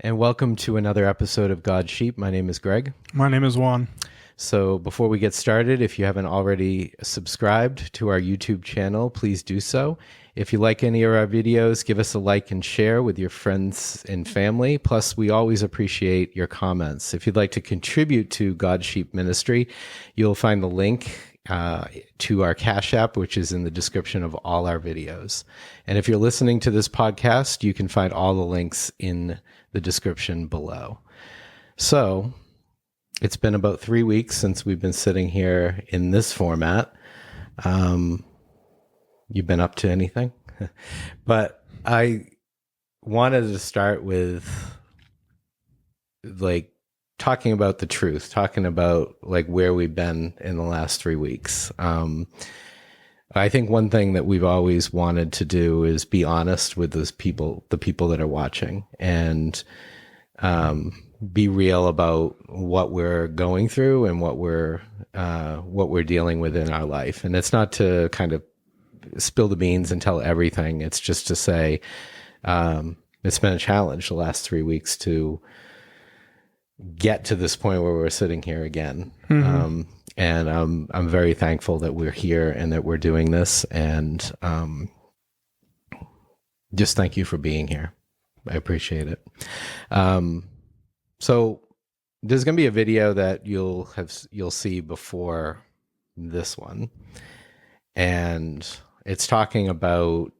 And welcome to another episode of God's Sheep. My name is Greg. My name is Juan. So before we get started, if you haven't already subscribed to our YouTube channel, please do so. If you like any of our videos, give us a like and share with your friends and family. Plus, we always appreciate your comments. If you'd like to contribute to God's Sheep Ministry, you'll find the link to our Cash App, which is in the description of all our videos. And if you're listening to this podcast, you can find all the links in the description below. So it's been about 3 weeks since we've been sitting here in this format. You've been up to anything? But I wanted to start with talking about the truth, talking about where we've been in the last 3 weeks. I think one thing that we've always wanted to do is be honest with those people, the people that are watching, and be real about what we're going through and what we're dealing with in our life. And it's not to kind of spill the beans and tell everything. It's just to say it's been a challenge the last 3 weeks to get to this point where we're sitting here again. Mm-hmm. And I'm very thankful that we're here and that we're doing this. And just thank you for being here. I appreciate it. So there's going to be a video that you'll see before this one. And it's talking about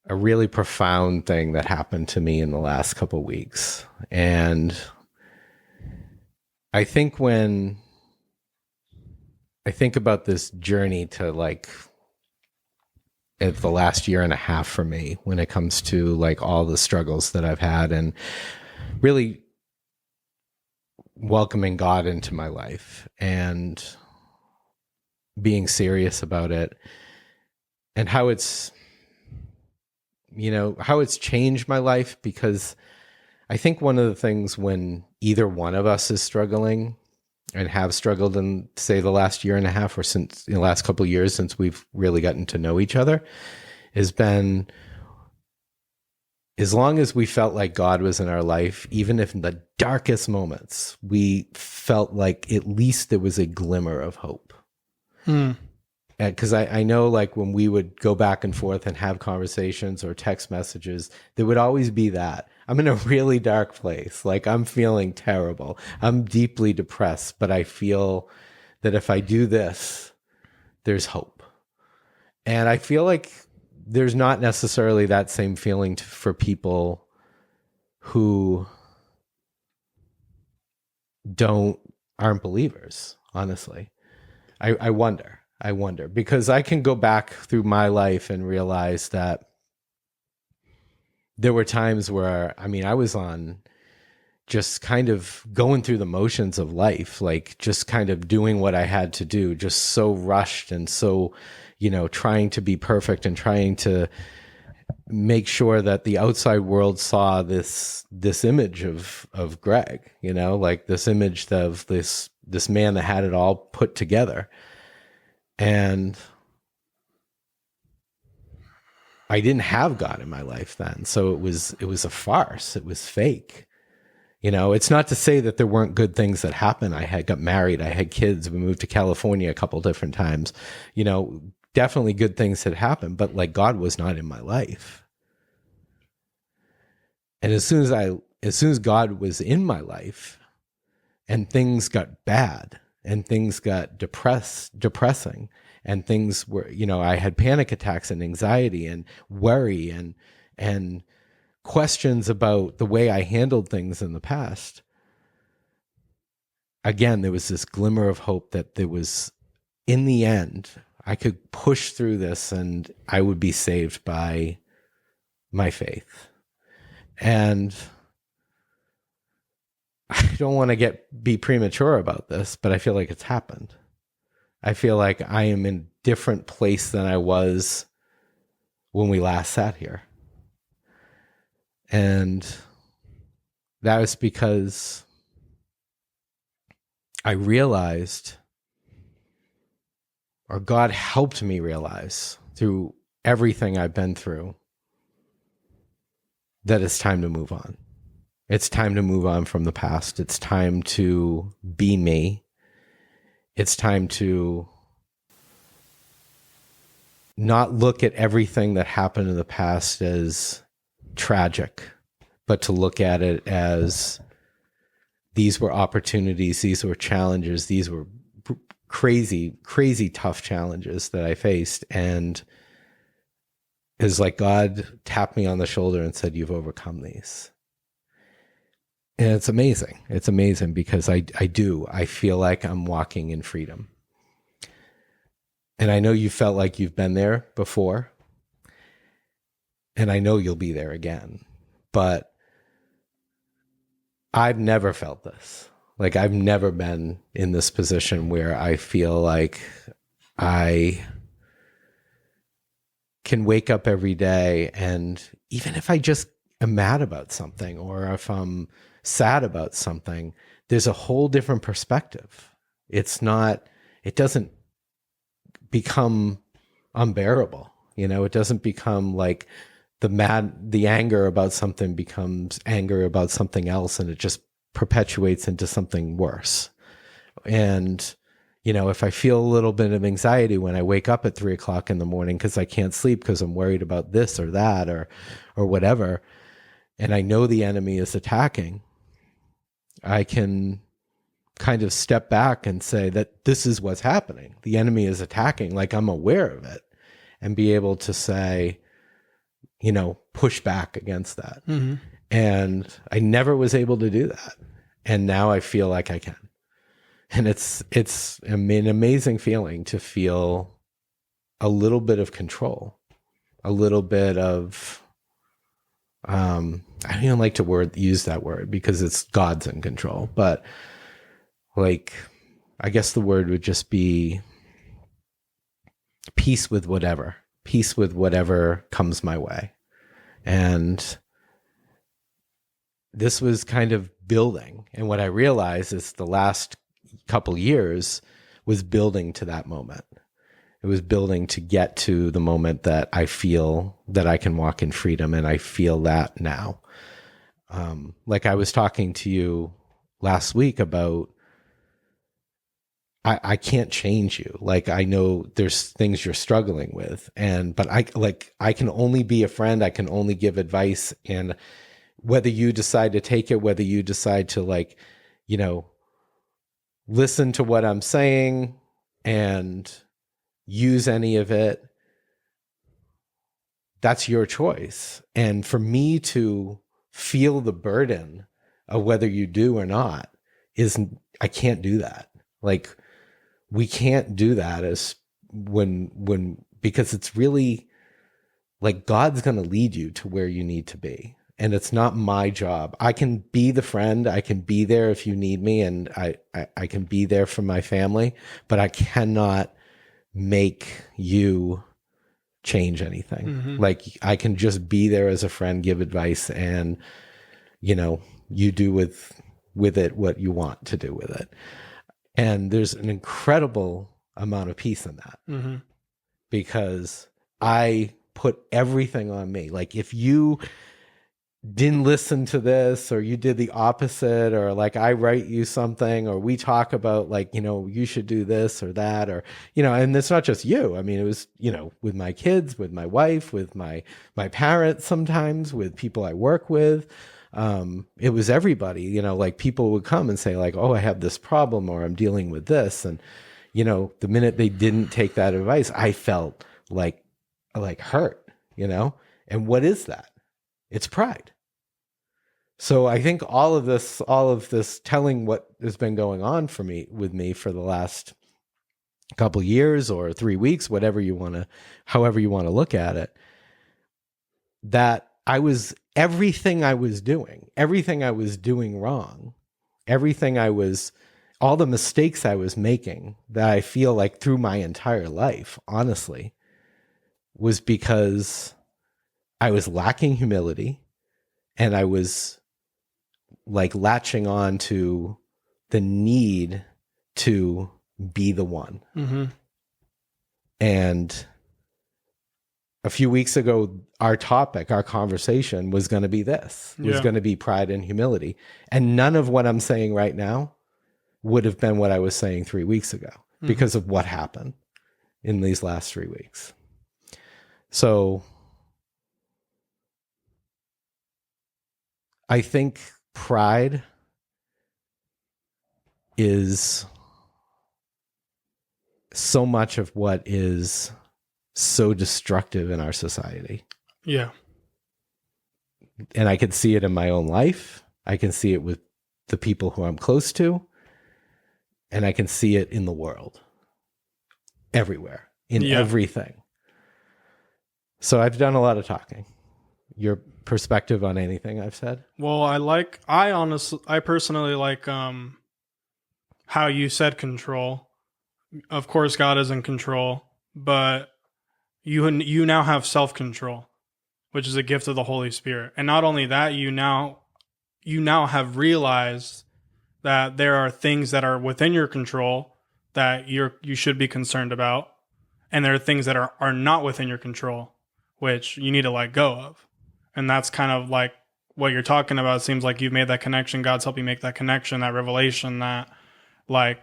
a really profound thing that happened to me in the last couple of weeks. And I think when I think about this journey to the last year and a half for me, when it comes to all the struggles that I've had and really welcoming God into my life and being serious about it, and how it's changed my life. Because I think one of the things when either one of us is struggling and have struggled in, say, the last year and a half or since the last couple of years since we've really gotten to know each other, has been, as long as we felt like God was in our life, even if in the darkest moments, we felt like at least there was a glimmer of hope. Because I know when we would go back and forth and have conversations or text messages, there would always be that. I'm in a really dark place. I'm feeling terrible. I'm deeply depressed, but I feel that if I do this, there's hope. And I feel like there's not necessarily that same feeling for people who aren't believers, honestly. I wonder, because I can go back through my life and realize that there were times where, I was on just kind of going through the motions of life, just kind of doing what I had to do, just so rushed and so, trying to be perfect and trying to make sure that the outside world saw this image of Greg, this image of this man that had it all put together. And I didn't have God in my life then. So it was a farce. It was fake. It's not to say that there weren't good things that happened. I got married. I had kids. We moved to California a couple different times. Definitely good things had happened, but God was not in my life. And as soon as God was in my life and things got bad and things got depressing, and things were, I had panic attacks and anxiety and worry and questions about the way I handled things in the past. Again, there was this glimmer of hope that there was, in the end, I could push through this and I would be saved by my faith. And I don't want to be premature about this, but I feel like it's happened. I feel like I am in a different place than I was when we last sat here. And that was because I realized, or God helped me realize through everything I've been through, that it's time to move on. It's time to move on from the past. It's time to be me. It's time to not look at everything that happened in the past as tragic, but to look at it as these were opportunities, these were challenges, these were crazy, crazy tough challenges that I faced. And it's like God tapped me on the shoulder and said, you've overcome these. And it's amazing. It's amazing because I feel like I'm walking in freedom. And I know you felt like you've been there before. And I know you'll be there again. But I've never felt this. Like, I've never been in this position where I feel like I can wake up every day, and even if I just am mad about something or if I'm sad about something, there's a whole different perspective. It doesn't become unbearable. It doesn't become like the anger about something becomes anger about something else, and it just perpetuates into something worse. And, if I feel a little bit of anxiety when I wake up at 3:00 in the morning because I can't sleep because I'm worried about this or that or whatever, and I know the enemy is attacking, I can kind of step back and say that this is what's happening. The enemy is attacking, like I'm aware of it, and be able to say, push back against that. Mm-hmm. And I never was able to do that. And now I feel like I can. And it's an amazing feeling to feel a little bit of control, a little bit of, I don't even like to use that word because it's God's in control, but like, I guess the word would just be peace with whatever comes my way. And this was kind of building. And what I realized is the last couple years was building to that moment. It was building to get to the moment that I feel that I can walk in freedom. And I feel that now. Like I was talking to you last week about, I can't change you. Like, I know there's things you're struggling with, but I can only be a friend. I can only give advice. And whether you decide to take it, whether you decide to listen to what I'm saying and use any of it, that's your choice. And for me to feel the burden of whether you do or not I can't do that. Like, we can't do that because it's really like God's going to lead you to where you need to be. And it's not my job. I can be the friend. I can be there if you need me. And I can be there for my family, but I cannot make you change anything. Mm-hmm. Like, I can just be there as a friend, give advice, and, you do with it what you want to do with it. And there's an incredible amount of peace in that. Mm-hmm. Because I put everything on me. Like, if you didn't listen to this, or you did the opposite, or like I write you something, or we talk about like, you should do this or that, or, and it's not just you. I mean, it was, with my kids, with my wife, with my parents, sometimes with people I work with. It was everybody, like people would come and say like, oh, I have this problem, or I'm dealing with this. And, the minute they didn't take that advice, I felt like hurt, and what is that? It's pride. So I think all of this telling what has been going on with me for the last couple of years or 3 weeks, however you want to look at it, that everything I was doing wrong, all the mistakes I was making that I feel like through my entire life, honestly, was because I was lacking humility, and I was like latching on to the need to be the one. Mm-hmm. And a few weeks ago, our topic, our conversation was going to be this, was going to be pride and humility. And none of what I'm saying right now would have been what I was saying 3 weeks ago because of what happened in these last 3 weeks. So I think pride is so much of what is so destructive in our society. Yeah. And I can see it in my own life. I can see it with the people who I'm close to. And I can see it in the world. Everywhere. In everything. So I've done a lot of talking. Your perspective on anything I've said? Well, I personally like how you said control. Of course, God is in control, but you now have self-control, which is a gift of the Holy Spirit. And not only that, you now have realized that there are things that are within your control that you should be concerned about, and there are things that are not within your control, which you need to let go of. And that's kind of like what you're talking about. It seems like you've made that connection. God's helped you make that connection, that revelation, that like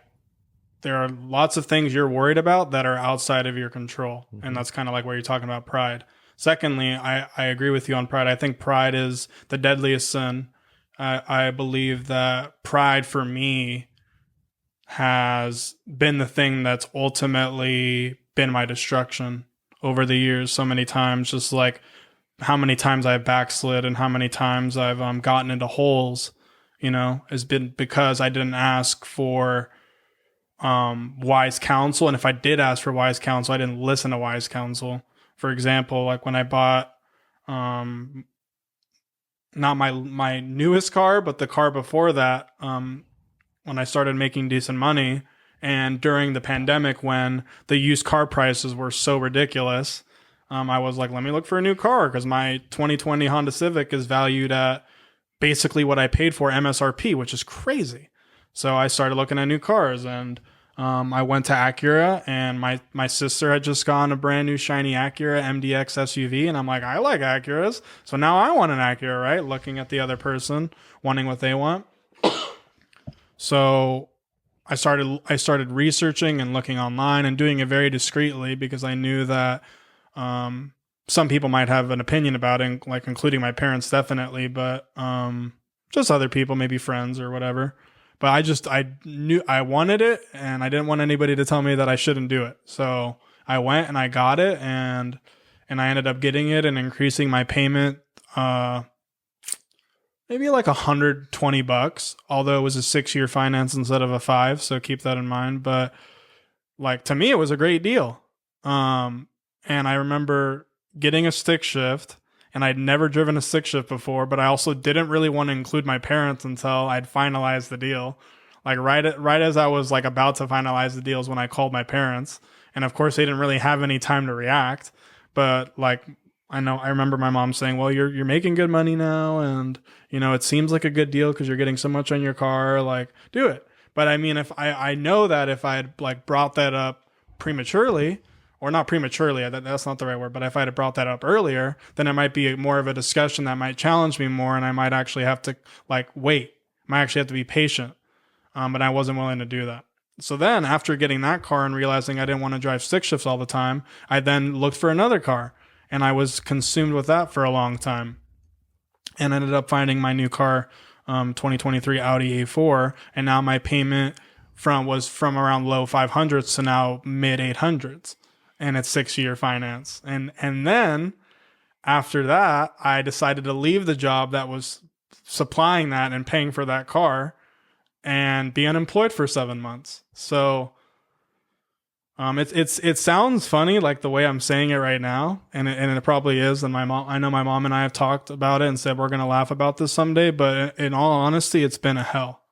there are lots of things you're worried about that are outside of your control. Mm-hmm. And that's kind of like where you're talking about pride. Secondly, I agree with you on pride. I think pride is the deadliest sin. I believe that pride for me has been the thing that's ultimately been my destruction over the years so many times. Just like how many times I've backslid and how many times I've gotten into holes, has been because I didn't ask for wise counsel. And if I did ask for wise counsel, I didn't listen to wise counsel. For example, like when I bought not my newest car, but the car before that, when I started making decent money, and during the pandemic when the used car prices were so ridiculous, I was like, let me look for a new car because my 2020 Honda Civic is valued at basically what I paid for MSRP, which is crazy. So I started looking at new cars, and I went to Acura, and my sister had just gotten a brand new shiny Acura MDX SUV, and I'm like, I like Acuras, so now I want an Acura, right? Looking at the other person, wanting what they want. So I started researching and looking online and doing it very discreetly because I knew that some people might have an opinion about it, like including my parents definitely, but just other people, maybe friends or whatever. But I knew I wanted it, and I didn't want anybody to tell me that I shouldn't do it. So I went and I got it, and I ended up getting it and increasing my payment maybe like $120, although it was a 6-year finance instead of a 5. So keep that in mind. But like to me, it was a great deal. And I remember getting a stick shift, and I'd never driven a stick shift before, but I also didn't really want to include my parents until I'd finalized the deal. Like right as I was like about to finalize the deals when I called my parents. And of course they didn't really have any time to react, but like, I remember my mom saying, well, you're making good money now. And it seems like a good deal because you're getting so much on your car, like do it. But I mean, if I know that if I had like brought that up prematurely, or not prematurely, that's not the right word, but if I had brought that up earlier, then it might be more of a discussion that might challenge me more, and I might actually have to like wait. I might actually have to be patient, but I wasn't willing to do that. So then after getting that car and realizing I didn't want to drive stick shifts all the time, I then looked for another car, and I was consumed with that for a long time, and ended up finding my new car, 2023 Audi A4, and now my payment was from around low 500s to now mid 800s. And it's 6-year finance. And then after that, I decided to leave the job that was supplying that and paying for that car and be unemployed for 7 months. So it sounds funny, like the way I'm saying it right now, and it probably is. And I know my mom and I have talked about it and said we're going to laugh about this someday. But in all honesty, it's been a hell.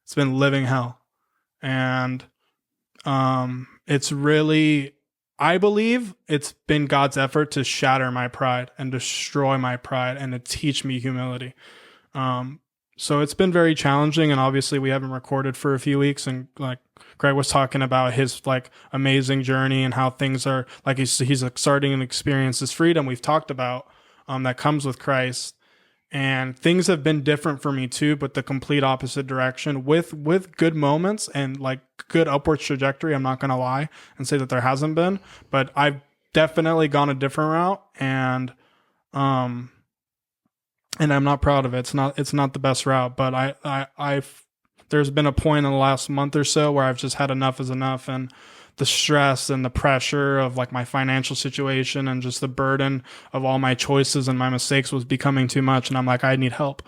It's been living hell, and it's really. I believe it's been God's effort to shatter my pride and destroy my pride and to teach me humility. So it's been very challenging, and obviously we haven't recorded for a few weeks. And like Greg was talking about his like amazing journey and how things are like he's like starting to experience this freedom we've talked about that comes with Christ. And things have been different for me too, but the complete opposite direction with good moments and like good upward trajectory. I'm not gonna lie and say that there hasn't been, but I've definitely gone a different route, um and I'm not proud of it. It's not the best route, but I've there's been a point in the last month or so where I've just had enough is enough, and the stress and the pressure of like my financial situation and just the burden of all my choices and my mistakes was becoming too much. And I'm like, I need help.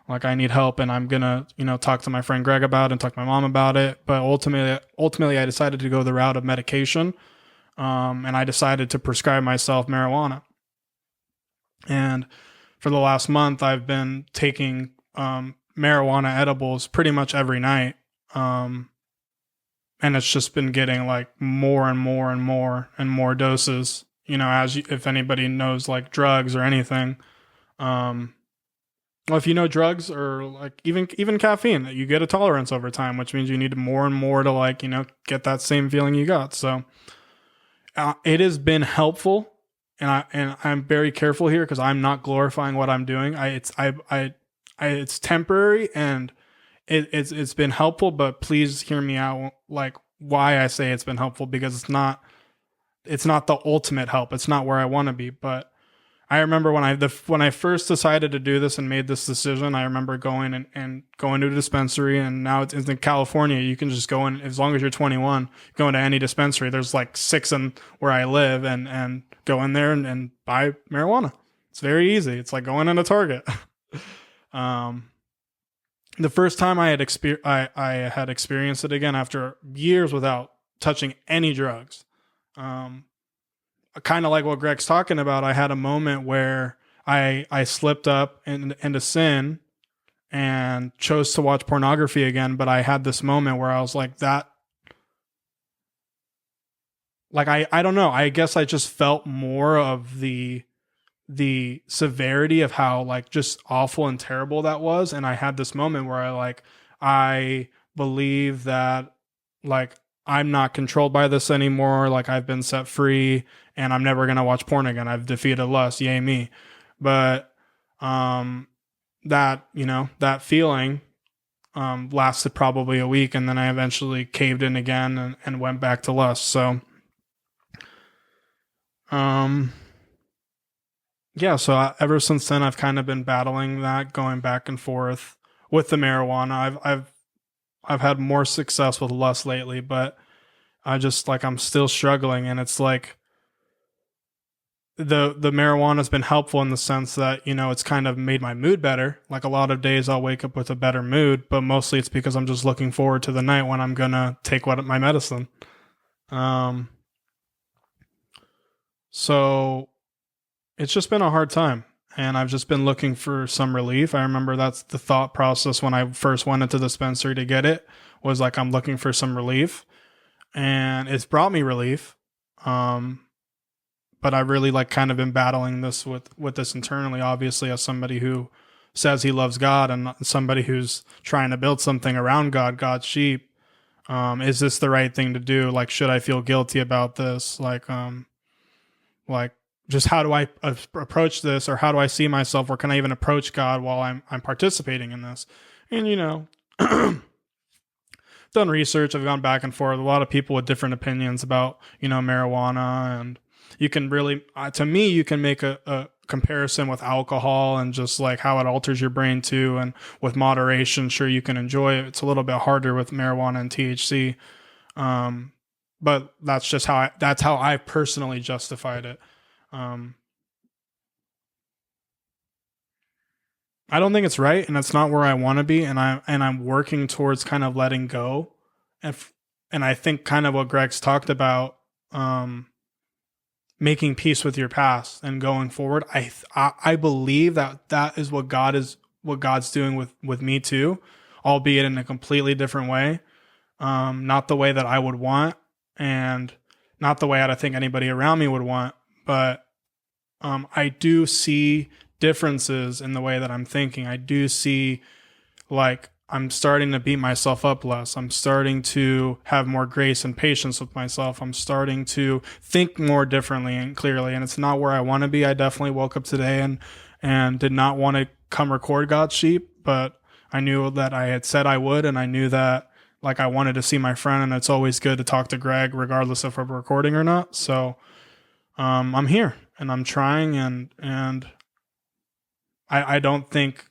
Like I need help, and I'm gonna, talk to my friend Greg about it and talk to my mom about it. But ultimately, I decided to go the route of medication, and I decided to prescribe myself marijuana. And for the last month, I've been taking marijuana edibles pretty much every night. And it's just been getting like more and more and more and more doses, if anybody knows like drugs or anything. Well, if you know drugs or like even caffeine, you get a tolerance over time, which means you need more and more to like, get that same feeling you got. So it has been helpful. And I'm very careful here because I'm not glorifying what I'm doing. It's temporary, and it's been helpful, but please hear me out. Like why I say it's been helpful, because it's not the ultimate help. It's not where I want to be. But I remember when I first decided to do this and made this decision, I remember going and going to a dispensary, and now it's in California. You can just go in as long as you're 21, go into any dispensary. There's like 6 in where I live, and go in there and buy marijuana. It's very easy. It's like going into Target. The first time I had experienced it again after years without touching any drugs. Kind of like what Greg's talking about, I had a moment where I slipped up into sin and chose to watch pornography again. But I had this moment where I was like that. Like, I don't know. I guess I just felt more of the severity of how like just awful and terrible that was. And I had this moment where I believe that like I'm not controlled by this anymore. Like I've been set free and I'm never going to watch porn again. I've defeated lust. Yay me. But, that feeling, lasted probably a week, and then I eventually caved in again and went back to lust. So, so ever since then, I've kind of been battling that, going back and forth with the marijuana. I've had more success with lust lately, but I'm still struggling, and it's like the marijuana's been helpful in the sense that, it's kind of made my mood better. Like a lot of days I'll wake up with a better mood, but mostly it's because I'm just looking forward to the night when I'm going to take my medicine. So it's just been a hard time, and I've just been looking for some relief. I remember that's the thought process when I first went into the dispensary to get it, was like, I'm looking for some relief, and it's brought me relief. But I really like kind of been battling this with this internally, obviously, as somebody who says he loves God and somebody who's trying to build something around God's sheep. Is this the right thing to do? Like, should I feel guilty about this? Like just how do I approach this, or how do I see myself, or can I even approach God while I'm participating in this? And done research. I've gone back and forth. A lot of people with different opinions about marijuana, and you can really, to me, you can make a comparison with alcohol and just like how it alters your brain too. And with moderation, sure, you can enjoy it. It's a little bit harder with marijuana and THC. But that's how I personally justified it. I don't think it's right, and it's not where I want to be. And I'm working towards kind of letting go. And I think kind of what Greg's talked about, making peace with your past and going forward. I believe that is what God's doing with me too, albeit in a completely different way. Not the way that I would want, and not the way I think anybody around me would want, but I do see differences in the way that I'm thinking. I do see like I'm starting to beat myself up less. I'm starting to have more grace and patience with myself. I'm starting to think more differently and clearly. And it's not where I want to be. I definitely woke up today and did not want to come record God's sheep, but I knew that I had said I would, and I knew that like I wanted to see my friend, and it's always good to talk to Greg regardless if we're recording or not. So I'm here and I'm trying, and I don't think,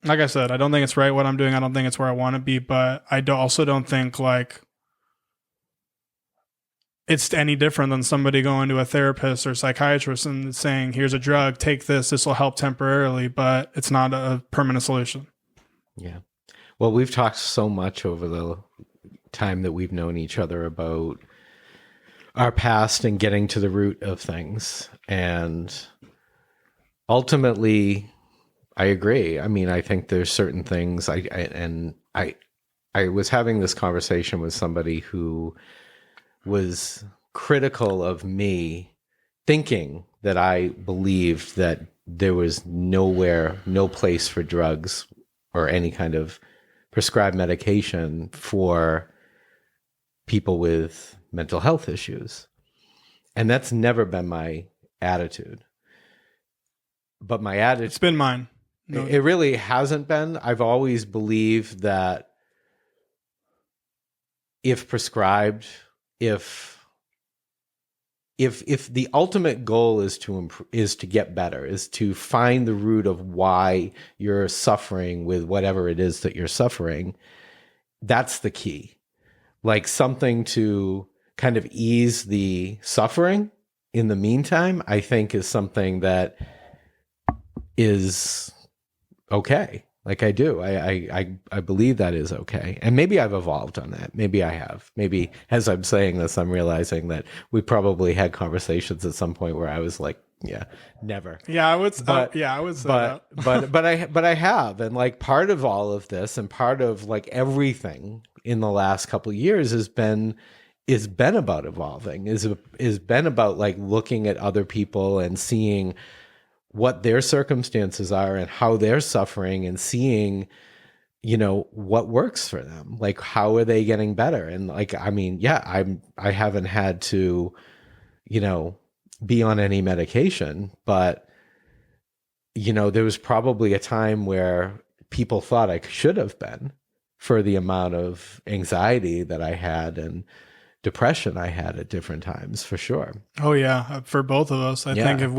like I said, I don't think it's right what I'm doing. I don't think it's where I want to be, but also don't think like it's any different than somebody going to a therapist or psychiatrist and saying, here's a drug, take this, this will help temporarily, but it's not a permanent solution. Yeah. Well, we've talked so much over the time that we've known each other about our past and getting to the root of things. And ultimately, I agree. I mean, I think there's certain things I was having this conversation with somebody who was critical of me, thinking that I believed that there was no place for drugs or any kind of prescribed medication for people with mental health issues. And that's never been my attitude. But my attitude... It's been mine. No. It really hasn't been. I've always believed that if prescribed, if the ultimate goal is to get better, is to find the root of why you're suffering with whatever it is that you're suffering, that's the key. Like something to kind of ease the suffering in the meantime, I think is something that is okay. Like I do. I believe that is okay. And maybe I've evolved on that. Maybe I have. Maybe as I'm saying this, I'm realizing that we probably had conversations at some point where I was like, yeah, never. Yeah, I would say that. but I have. And like part of all of this and part of like everything in the last couple of years has been about evolving, is been about like looking at other people and seeing what their circumstances are and how they're suffering, and seeing, you know, what works for them. Like, how are they getting better? And like, I mean, yeah, I haven't had to, you know, be on any medication, but, you know, there was probably a time where people thought I should have been, for the amount of anxiety that I had and depression I had at different times, for sure. Oh yeah, for both of us. I think if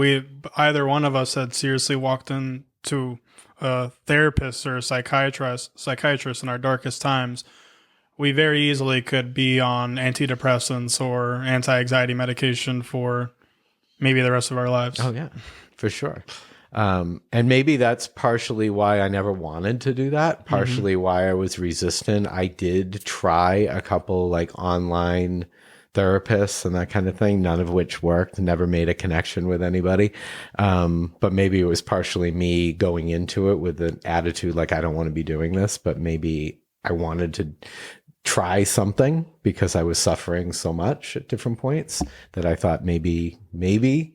either one of us had seriously walked into a therapist or a psychiatrist in our darkest times, we very easily could be on antidepressants or anti-anxiety medication for maybe the rest of our lives. Oh yeah, for sure. And maybe that's partially why I never wanted to do that, partially why I was resistant. I did try a couple like online therapists and that kind of thing, none of which worked, never made a connection with anybody. But maybe it was partially me going into it with an attitude like, I don't want to be doing this, but maybe I wanted to try something because I was suffering so much at different points that I thought maybe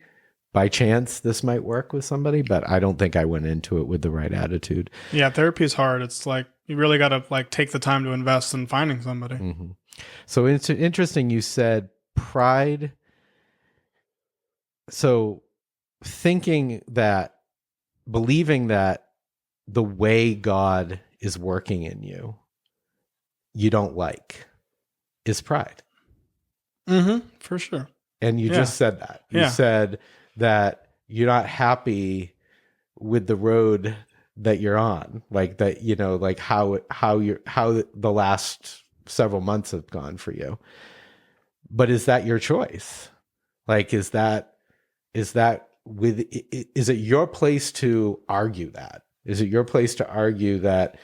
by chance this might work with somebody, but I don't think I went into it with the right attitude. Yeah, therapy is hard. It's like you really got to like take the time to invest in finding somebody. Mm-hmm. So it's interesting you said pride. So believing that the way God is working in you, you don't like, is pride. Mm-hmm, for sure. And you just said that. You said that you're not happy with the road that you're on, like that, you know, like how the last several months have gone for you. But is that your choice? Like, is it your place to argue that? Is it your place to argue that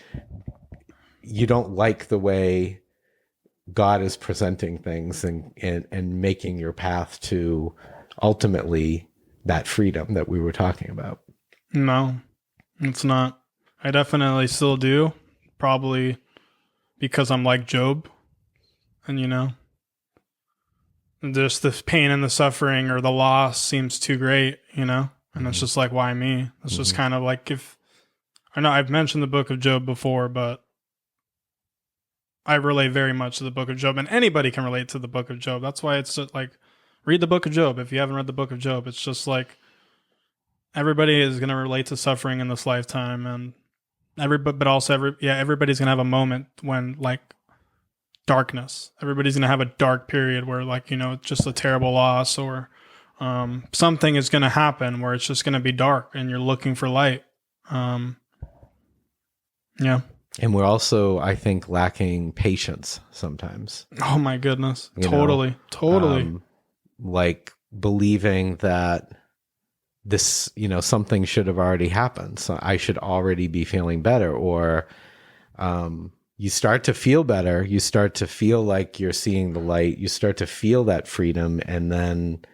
you don't like the way God is presenting things and making your path to ultimately that freedom that we were talking about? No, it's not. I definitely still do, probably because I'm like Job, and you know, just the pain and the suffering or the loss seems too great, you know, and it's just like, why me? It's just kind of like, if I know I've mentioned the book of Job before, but I relate very much to the book of Job, and anybody can relate to the book of Job. That's why it's just like, read the book of Job. If you haven't read the book of Job, it's just like everybody is going to relate to suffering in this lifetime, and everybody's going to have a moment when like darkness. Everybody's going to have a dark period where like, it's just a terrible loss, or something is going to happen where it's just going to be dark and you're looking for light. Yeah. And we're also, I think, lacking patience sometimes. Oh my goodness. Totally. Like believing that this, something should have already happened. So I should already be feeling better. Or you start to feel better. You start to feel like you're seeing the light. You start to feel that freedom. And then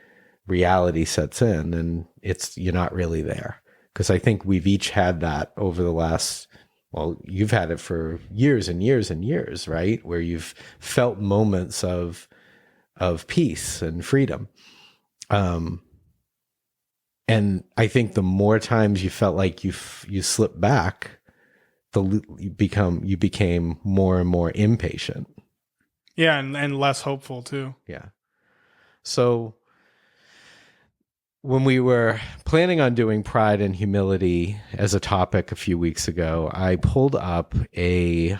reality sets in and you're not really there. Because I think we've each had that over the last, well, you've had it for years and years and years, right? Where you've felt moments of peace and freedom. And I think the more times you felt like you slip back, you became more and more impatient. Yeah, and less hopeful too. Yeah. So when we were planning on doing pride and humility as a topic a few weeks ago, I pulled up I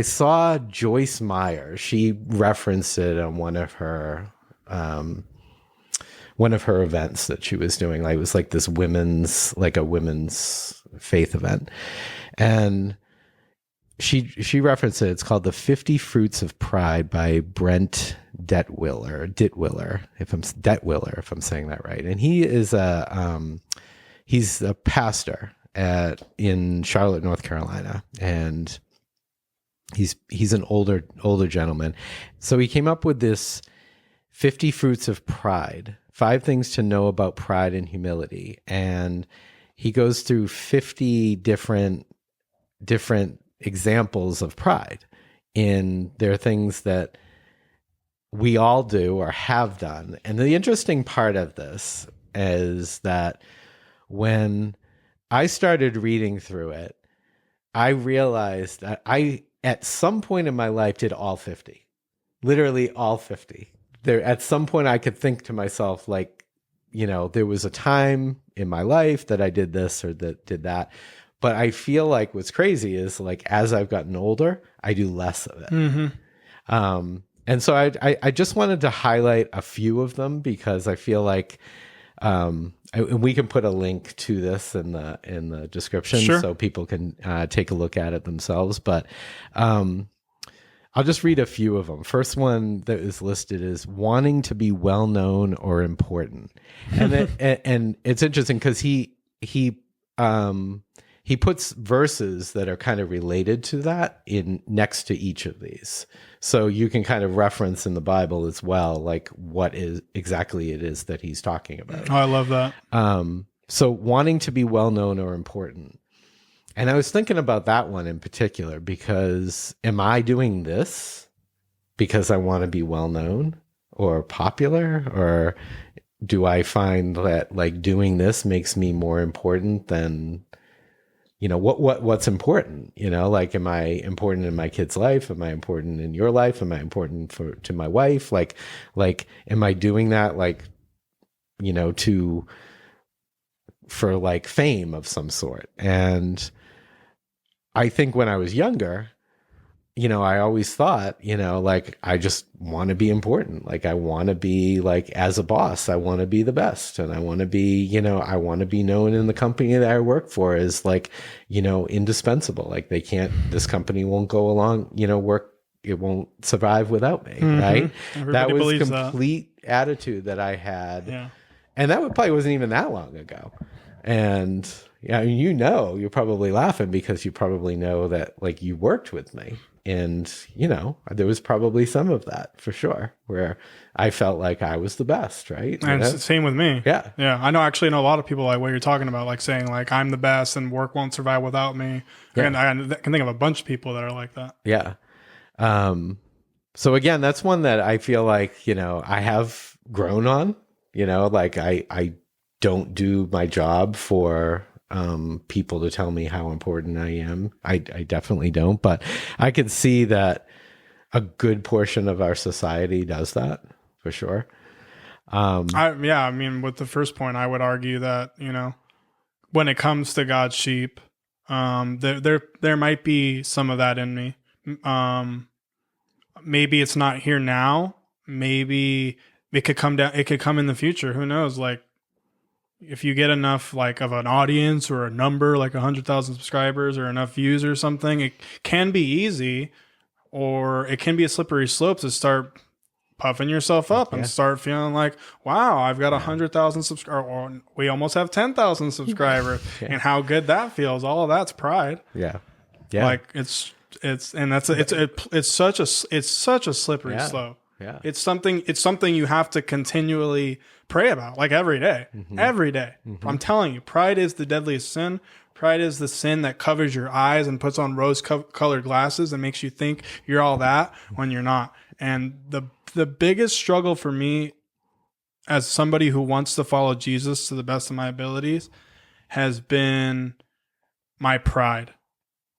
saw Joyce Meyer. She referenced it on one of her events that she was doing. Like, it was like this women's faith event. And she referenced it. It's called The 50 Fruits of Pride by Brent Detwiller, if I'm saying that right. And he is he's a pastor in Charlotte, North Carolina. And he's an older gentleman. So he came up with this 50 Fruits of Pride, 5 things to know about pride and humility. And he goes through 50 different examples of pride. And there are things that we all do or have done. And the interesting part of this is that when I started reading through it, I realized that I, at some point in my life, did all 50, literally all 50. There, at some point I could think to myself, like, there was a time in my life that I did this or that did that. But I feel like what's crazy is, like, as I've gotten older, I do less of it. Mm-hmm. And so I just wanted to highlight a few of them because I feel like, and we can put a link to this in the description, sure, so people can take a look at it themselves. But I'll just read a few of them. First one that is listed is wanting to be well known or important, and it's interesting because he puts verses that are kind of related to that in next to each of these. So you can kind of reference in the Bible as well, like what is exactly it is that he's talking about. Oh, I love that. So wanting to be well known or important. And I was thinking about that one in particular because am I doing this because I want to be well known or popular, or do I find that like doing this makes me more important than, what's important? Like, am I important in my kid's life? Am I important in your life? Am I important to my wife? Like, am I doing that for like fame of some sort? And I think when I was younger, I always thought, like, I just want to be important. Like, I want to be like, as a boss, I want to be the best. And I want to be, I want to be known in the company that I work for as like, indispensable. Like, this company won't go along, it won't survive without me. Mm-hmm. Right. Everybody that was complete attitude that I had. Yeah. And that probably wasn't even that long ago. And yeah, you're probably laughing because you probably know that like you worked with me. And, there was probably some of that for sure, where I felt like I was the best, right? And it's the same with me. Yeah. Yeah. I know a lot of people like what you're talking about, like saying like, I'm the best and work won't survive without me. Yeah. And I can think of a bunch of people that are like that. Yeah. So again, that's one that I feel like, I have grown on, like I don't do my job for people to tell me how important I am. I definitely don't, but I could see that a good portion of our society does that for sure. I mean, with the first point, I would argue that, when it comes to God's sheep, there might be some of that in me. Maybe it's not here now. Maybe it could come down. It could come in the future. Who knows? Like, if you get enough like of an audience or a number, like 100,000 subscribers or enough views or something, it can be easy, or it can be a slippery slope to start puffing yourself up and start feeling like, wow, I've got 100,000 subscribers, or we almost have 10,000 subscribers, and how good that feels. All of that's pride. Yeah. Like it's such a slippery slope. Yeah. It's something you have to continually pray about, like every day. Every day. I'm telling you, pride is the deadliest sin. Pride is the sin that covers your eyes and puts on rose-colored glasses and makes you think you're all that when you're not. And the biggest struggle for me as somebody who wants to follow Jesus to the best of my abilities has been my pride,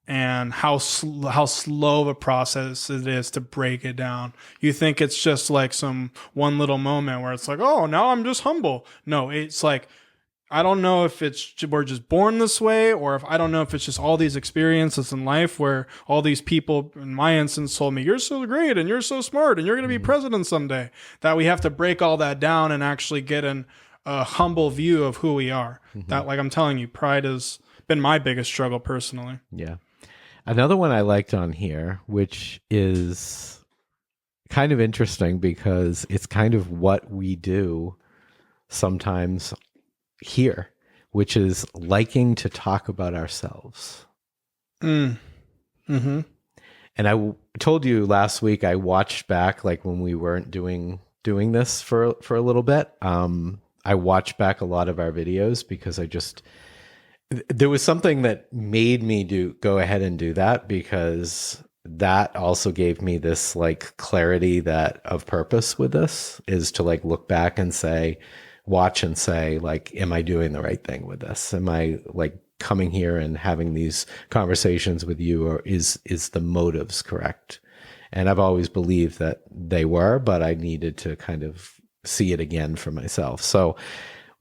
and how slow of a process it is to break it down. You think it's just like some one little moment where it's like, oh, now I'm just humble. No, it's like, I don't know if we're just born this way, or if I don't know if it's just all these experiences in life where all these people, in my instance, told me, you're so great and you're so smart and you're going to be president someday, that we have to break all that down and actually get a humble view of who we are. That, like I'm telling you, pride has been my biggest struggle personally. Yeah. Another one I liked on here, which is kind of interesting because it's kind of what we do sometimes here, which is liking to talk about ourselves. And I told you last week, I watched back, like when we weren't doing this for a little bit. I watched back a lot of our videos because there was something that made me go ahead and do that, because that also gave me this like clarity of purpose with this, is to like look back and watch and say, like, am I doing the right thing with this? Am I like coming here and having these conversations with you, or is the motives correct? And I've always believed that they were, but I needed to kind of see it again for myself. So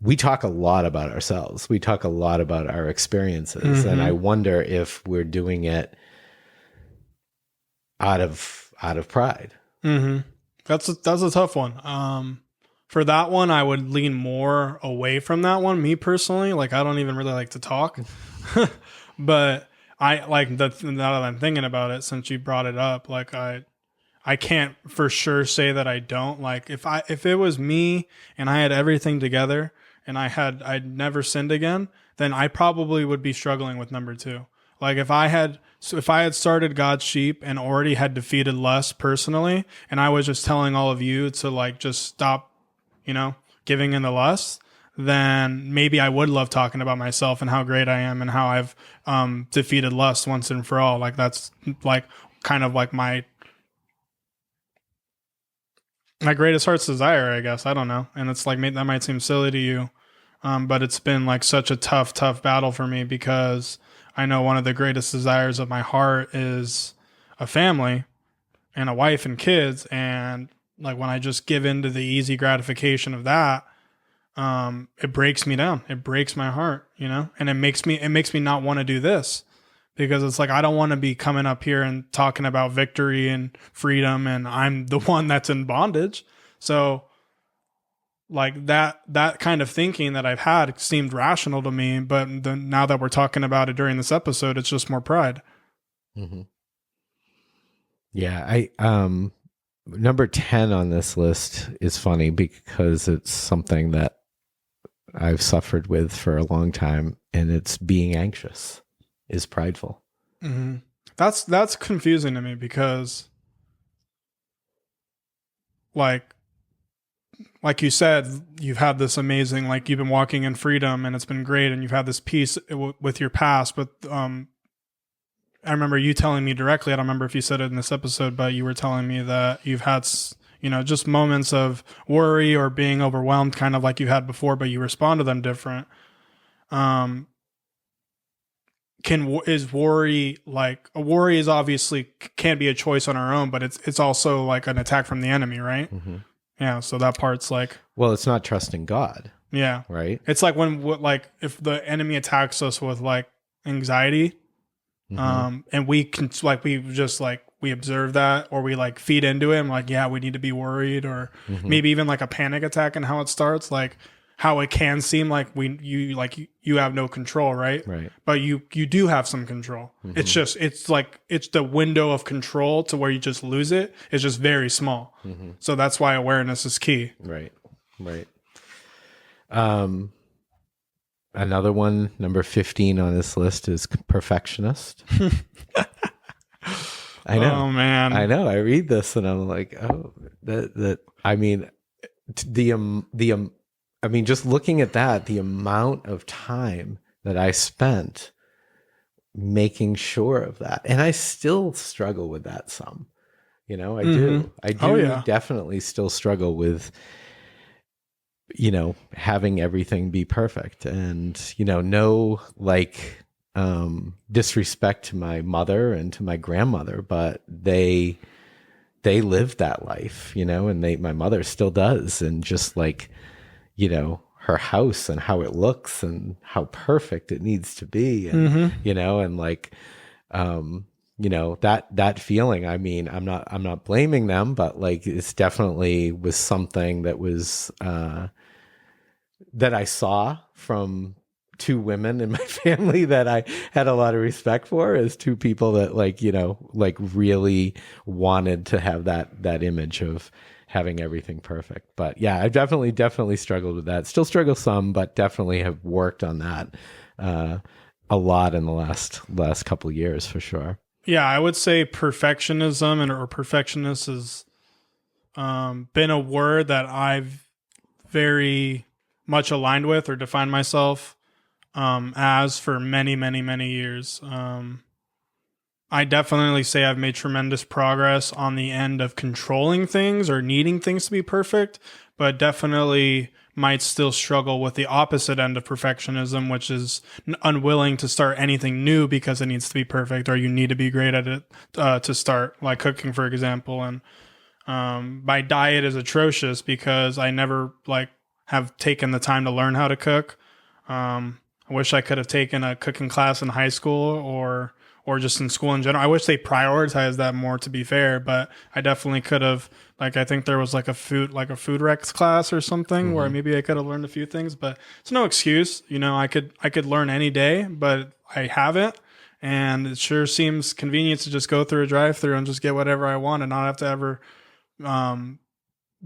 we talk a lot about ourselves. We talk a lot about our experiences. And I wonder if we're doing it out of pride. That's a tough one. For that one, I would lean more away from that one. Me personally, like, I don't even really like to talk, but I like now that I'm thinking about it, since you brought it up, like I can't for sure say that I don't. Like, if it was me and I had everything together and I'd never sinned again, then I probably would be struggling with number two. Like, if I had started God's sheep and already had defeated lust personally, and I was just telling all of you to like just stop, giving in the lust, then maybe I would love talking about myself and how great I am and how I've defeated lust once and for all. Like, that's like kind of like my greatest heart's desire, I guess. I don't know. And it's like, that might seem silly to you. But it's been like such a tough battle for me, because I know one of the greatest desires of my heart is a family and a wife and kids. And like, when I just give in to the easy gratification of that, it breaks me down. It breaks my heart, and it makes me not want to do this, because it's like, I don't want to be coming up here and talking about victory and freedom, and I'm the one that's in bondage. So like that kind of thinking that I've had seemed rational to me, but now that we're talking about it during this episode, it's just more pride. Yeah. Number 10 on this list is funny because it's something that I've suffered with for a long time, and it's being anxious is prideful. That's confusing to me, because like you said, you've had this amazing, like, you've been walking in freedom and it's been great, and you've had this peace with your past. But I remember you telling me directly, I don't remember if you said it in this episode, but you were telling me that you've had just moments of worry or being overwhelmed, kind of like you had before, but you respond to them different. Um, is worry like a worry is obviously can be a choice on our own, but it's also like an attack from the enemy, right? Mm-hmm. Yeah. So that part's like, well, it's not trusting God. Yeah. Right. It's like like if the enemy attacks us with like anxiety, and we can like, we observe that, or we like feed into it and like, yeah, we need to be worried, or maybe even like a panic attack and how it starts, like how it can seem like you have no control, right? Right. But you do have some control. It's like, it's the window of control to where you just lose it. It's just very small. So that's why awareness is key. Right. Right. Another one, number 15 on this list, is perfectionist. I know. Oh man. I know. I read this and I'm like, oh, I mean, I mean, just looking at that, the amount of time that I spent making sure of that. And I still struggle with that some, I do. I do definitely still struggle with, having everything be perfect, and, no, like, disrespect to my mother and to my grandmother, but they lived that life, and my mother still does. And just like, her house and how it looks and how perfect it needs to be. And, and like, that feeling, I mean, I'm not blaming them, but like, it's definitely was something that was, that I saw from two women in my family that I had a lot of respect for, as two people that like really wanted to have that image of having everything perfect. But yeah, I've definitely struggled with that. Still struggle some, but definitely have worked on that a lot in the last couple of years, for sure. Yeah, I would say perfectionism or perfectionist has been a word that I've very much aligned with or defined myself as for many, many, many years. I definitely say I've made tremendous progress on the end of controlling things or needing things to be perfect, but definitely might still struggle with the opposite end of perfectionism, which is unwilling to start anything new because it needs to be perfect, or you need to be great at it to start, like cooking, for example. And my diet is atrocious because I never have taken the time to learn how to cook. I wish I could have taken a cooking class in high school or just in school in general. I wish they prioritized that more, to be fair, but I definitely could have. Like, I think there was like a food recs class or something where maybe I could have learned a few things, but it's no excuse. I could learn any day, but I haven't. And it sure seems convenient to just go through a drive-through and just get whatever I want and not have to ever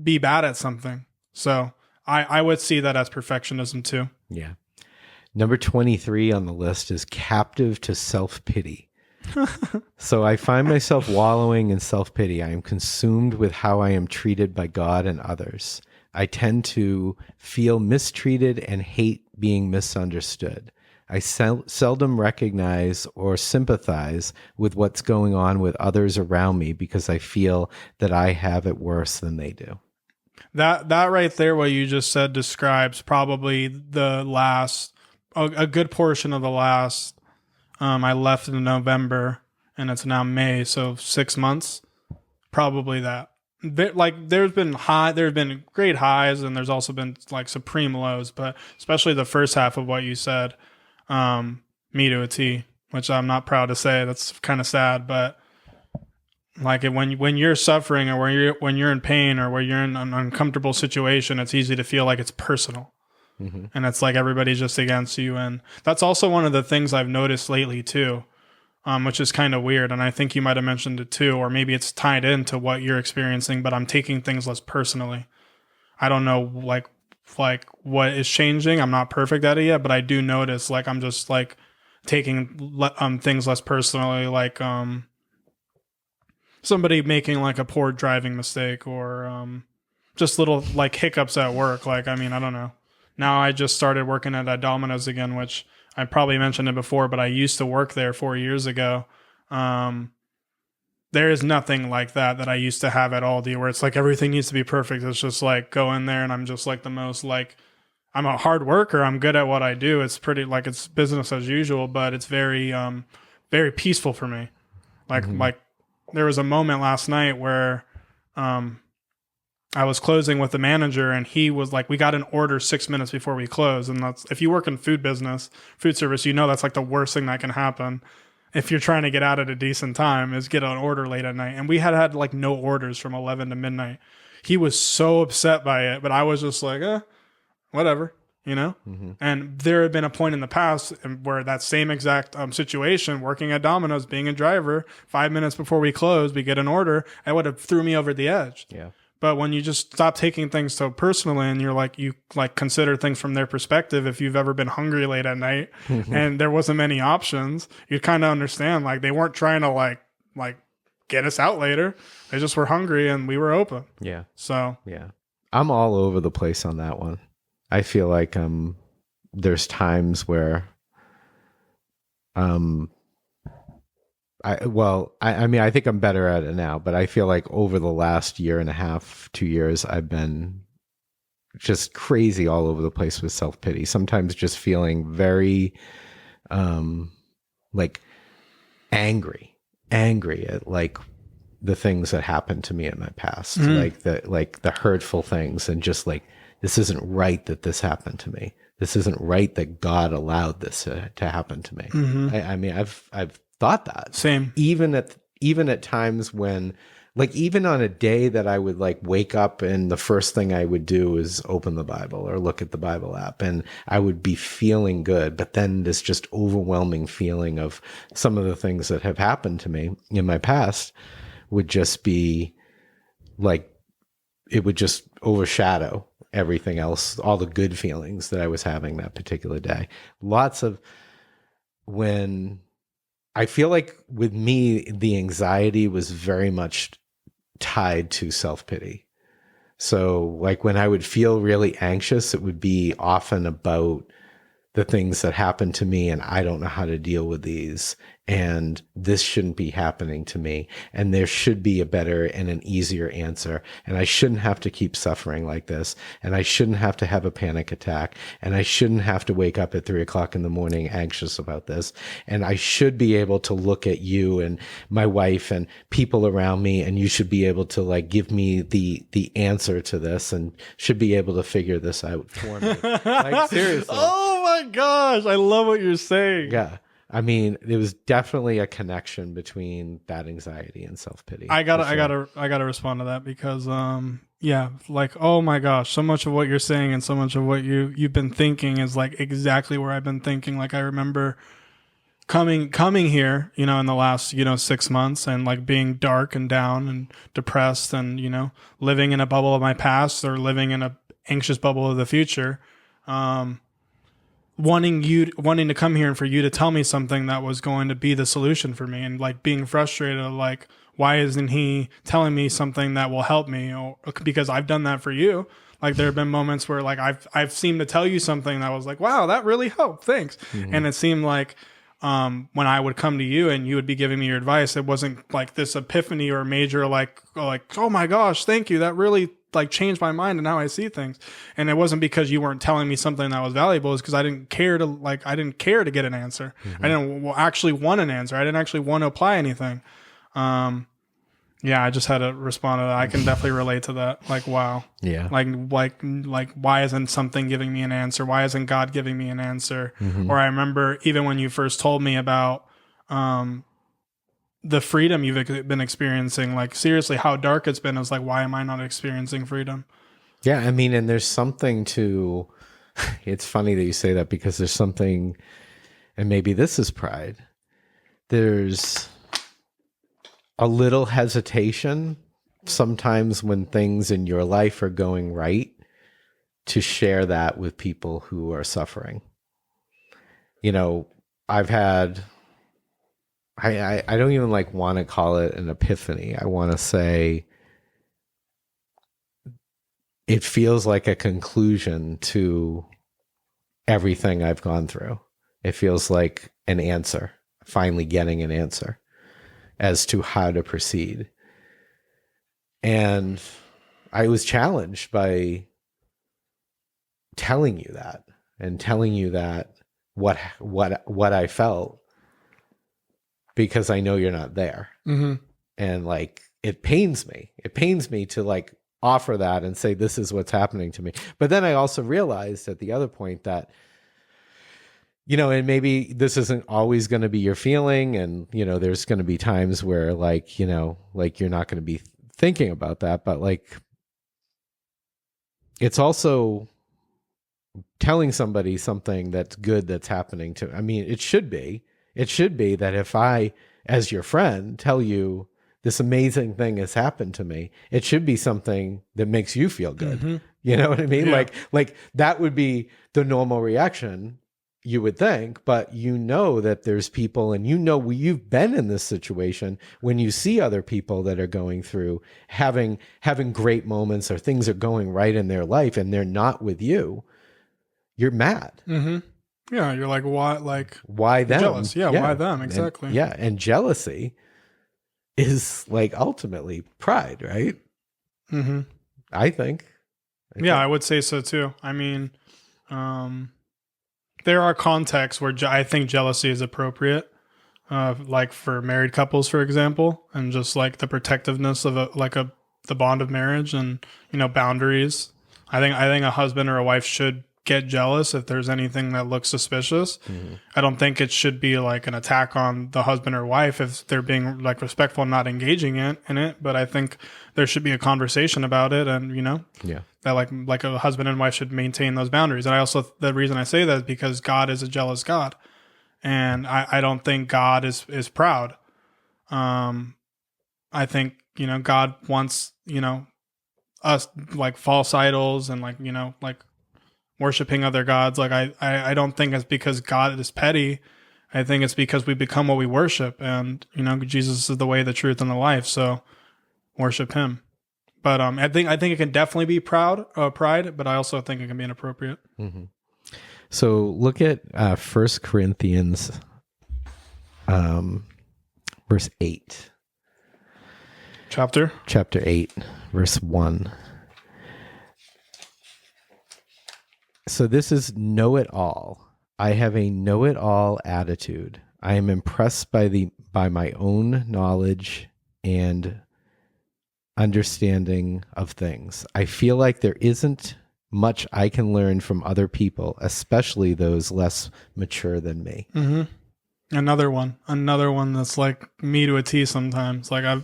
be bad at something. So I would see that as perfectionism too. Yeah. Number 23 on the list is captive to self-pity. So I find myself wallowing in self-pity. I am consumed with how I am treated by God and others. I tend to feel mistreated and hate being misunderstood. I seldom recognize or sympathize with what's going on with others around me because I feel that I have it worse than they do. That right there, what you just said, describes probably the last, a good portion of the last. I left in November and it's now May, so 6 months. Probably that. There's been great highs and there's also been like supreme lows, but especially the first half of what you said, me to a T, which I'm not proud to say. That's kind of sad, but like when you're suffering or when you're in pain or when you're in an uncomfortable situation, it's easy to feel like it's personal. And it's like everybody's just against you. And that's also one of the things I've noticed lately too, which is kind of weird. And I think you might have mentioned it too, or maybe it's tied into what you're experiencing, but I'm taking things less personally. I don't know like what is changing. I'm not perfect at it yet, but I do notice like I'm just like taking things less personally, like somebody making like a poor driving mistake or just little like hiccups at work. Like, I mean, I don't know. Now I just started working at Domino's again, which I probably mentioned it before, but I used to work there 4 years ago. there is nothing like that I used to have at Aldi, where it's like everything needs to be perfect. It's just like go in there and I'm just like the most like, I'm a hard worker. I'm good at what I do. It's pretty like it's business as usual, but it's very very peaceful for me. Like there was a moment last night where I was closing with the manager and he was like, we got an order 6 minutes before we close. And that's, if you work in food service, you know, that's like the worst thing that can happen if you're trying to get out at a decent time is get an order late at night. And we had like no orders from 11 to midnight. He was so upset by it, but I was just like, whatever, you know? And there had been a point in the past where that same exact situation, working at Domino's, being a driver, 5 minutes before we close, we get an order, it would have threw me over the edge. Yeah. But when you just stop taking things so personally and you're like, you like consider things from their perspective, if you've ever been hungry late at night and there wasn't many options, you kind of understand, like they weren't trying to like get us out later. They just were hungry and we were open. Yeah. So, yeah. I'm all over the place on that one. I feel like there's times where I think I'm better at it now, but I feel like over the last year and a half, 2 years, I've been just crazy all over the place with self-pity. Sometimes just feeling very like angry at like the things that happened to me in my past, like the hurtful things, and just like, this isn't right that this happened to me. This isn't right that God allowed this to happen to me. I mean, I've thought that. Same. Even at times when, like, even on a day that I would like wake up and the first thing I would do is open the Bible or look at the Bible app, and I would be feeling good. But then this just overwhelming feeling of some of the things that have happened to me in my past would just be like, it would just overshadow everything else, all the good feelings that I was having that particular day. Lots of, when I feel like with me, the anxiety was very much tied to self-pity. So like when I would feel really anxious, it would be often about the things that happened to me and I don't know how to deal with these, and this shouldn't be happening to me, and there should be a better and an easier answer, and I shouldn't have to keep suffering like this, and I shouldn't have to have a panic attack, and I shouldn't have to wake up at 3 o'clock in the morning anxious about this, and I should be able to look at you and my wife and people around me, and you should be able to like give me the answer to this, and should be able to figure this out for me. Like, seriously. Oh my gosh, I love what you're saying. Yeah. I mean, there was definitely a connection between that anxiety and self-pity. I gotta respond to that because, yeah, like, oh my gosh, so much of what you're saying and so much of what you've been thinking is like exactly where I've been thinking. Like I remember coming here, you know, in the last, 6 months, and like being dark and down and depressed, and, living in a bubble of my past or living in a anxious bubble of the future. Wanting to come here and for you to tell me something that was going to be the solution for me, and like being frustrated, like, why isn't he telling me something that will help me? Or because I've done that for you. Like there have been moments where like I've seemed to tell you something that was like, wow, that really helped. Thanks. And it seemed like when I would come to you and you would be giving me your advice, it wasn't like this epiphany or major like, oh my gosh, thank you. That really like changed my mind and how I see things. And it wasn't because you weren't telling me something that was valuable. It's because I didn't care to get an answer. I didn't actually want an answer. I didn't actually want to apply anything. Yeah, I just had to respond to that. I can definitely relate to that. Like, wow. Yeah. Like, why isn't something giving me an answer? Why isn't God giving me an answer? Or I remember even when you first told me about, the freedom you've been experiencing, like seriously, how dark it's been. I was like, why am I not experiencing freedom? Yeah. I mean, and there's something to, it's funny that you say that, because there's something, and maybe this is pride. There's a little hesitation sometimes when things in your life are going right to share that with people who are suffering. I've had, I don't even like want to call it an epiphany. I want to say it feels like a conclusion to everything I've gone through. It feels like an answer, finally getting an answer. as to how to proceed. And I was challenged by telling you that and telling you that what I felt, because I know you're not there. Mm-hmm. And like, it pains me. It pains me to like offer that and say, this is what's happening to me. But then I also realized at the other point that, you know, and maybe this isn't always going to be your feeling. And, you know, there's going to be times where like, you know, like you're not going to be thinking about that, but like, it's also telling somebody something that's good that's happening to, I mean, it should be that if I, as your friend, tell you this amazing thing has happened to me, it should be something that makes you feel good. Mm-hmm. You know what I mean? Yeah. Like that would be the normal reaction, you would think, but you know that there's people, and you know, you've been in this situation when you see other people that are going through having great moments, or things are going right in their life and they're not with you. You're mad. Mm-hmm. Yeah, you're like, why? Like, why them? jealous? Yeah, why them? Exactly. And jealousy is like ultimately pride, right? Mm-hmm. I think. I would say so too. I mean, there are contexts where I think jealousy is appropriate, like for married couples, for example, and just like the protectiveness of the bond of marriage, and, you know, boundaries. I think a husband or a wife should get jealous if there's anything that looks suspicious. Mm-hmm. I don't think it should be like an attack on the husband or wife if they're being like respectful and not engaging in it. But I think there should be a conversation about it, and, you know, that like a husband and wife should maintain those boundaries. And I also, the reason I say that is because God is a jealous God, and I don't think God is proud. I think, you know, God wants, you know, us like false idols and like, you know, like worshiping other gods. Like I don't think it's because God is petty. I think it's because we become what we worship, and, you know, Jesus is the way, the truth, and the life. So worship him. But I think it can definitely be pride, but I also think it can be inappropriate. Mm-hmm. So look at 1 Corinthians verse 8. Chapter 8, verse 1. So this is know it all. I have a know it all attitude. I am impressed by my own knowledge and understanding of things. I feel like there isn't much I can learn from other people, especially those less mature than me. Mm-hmm. Another one that's like me to a T sometimes. Like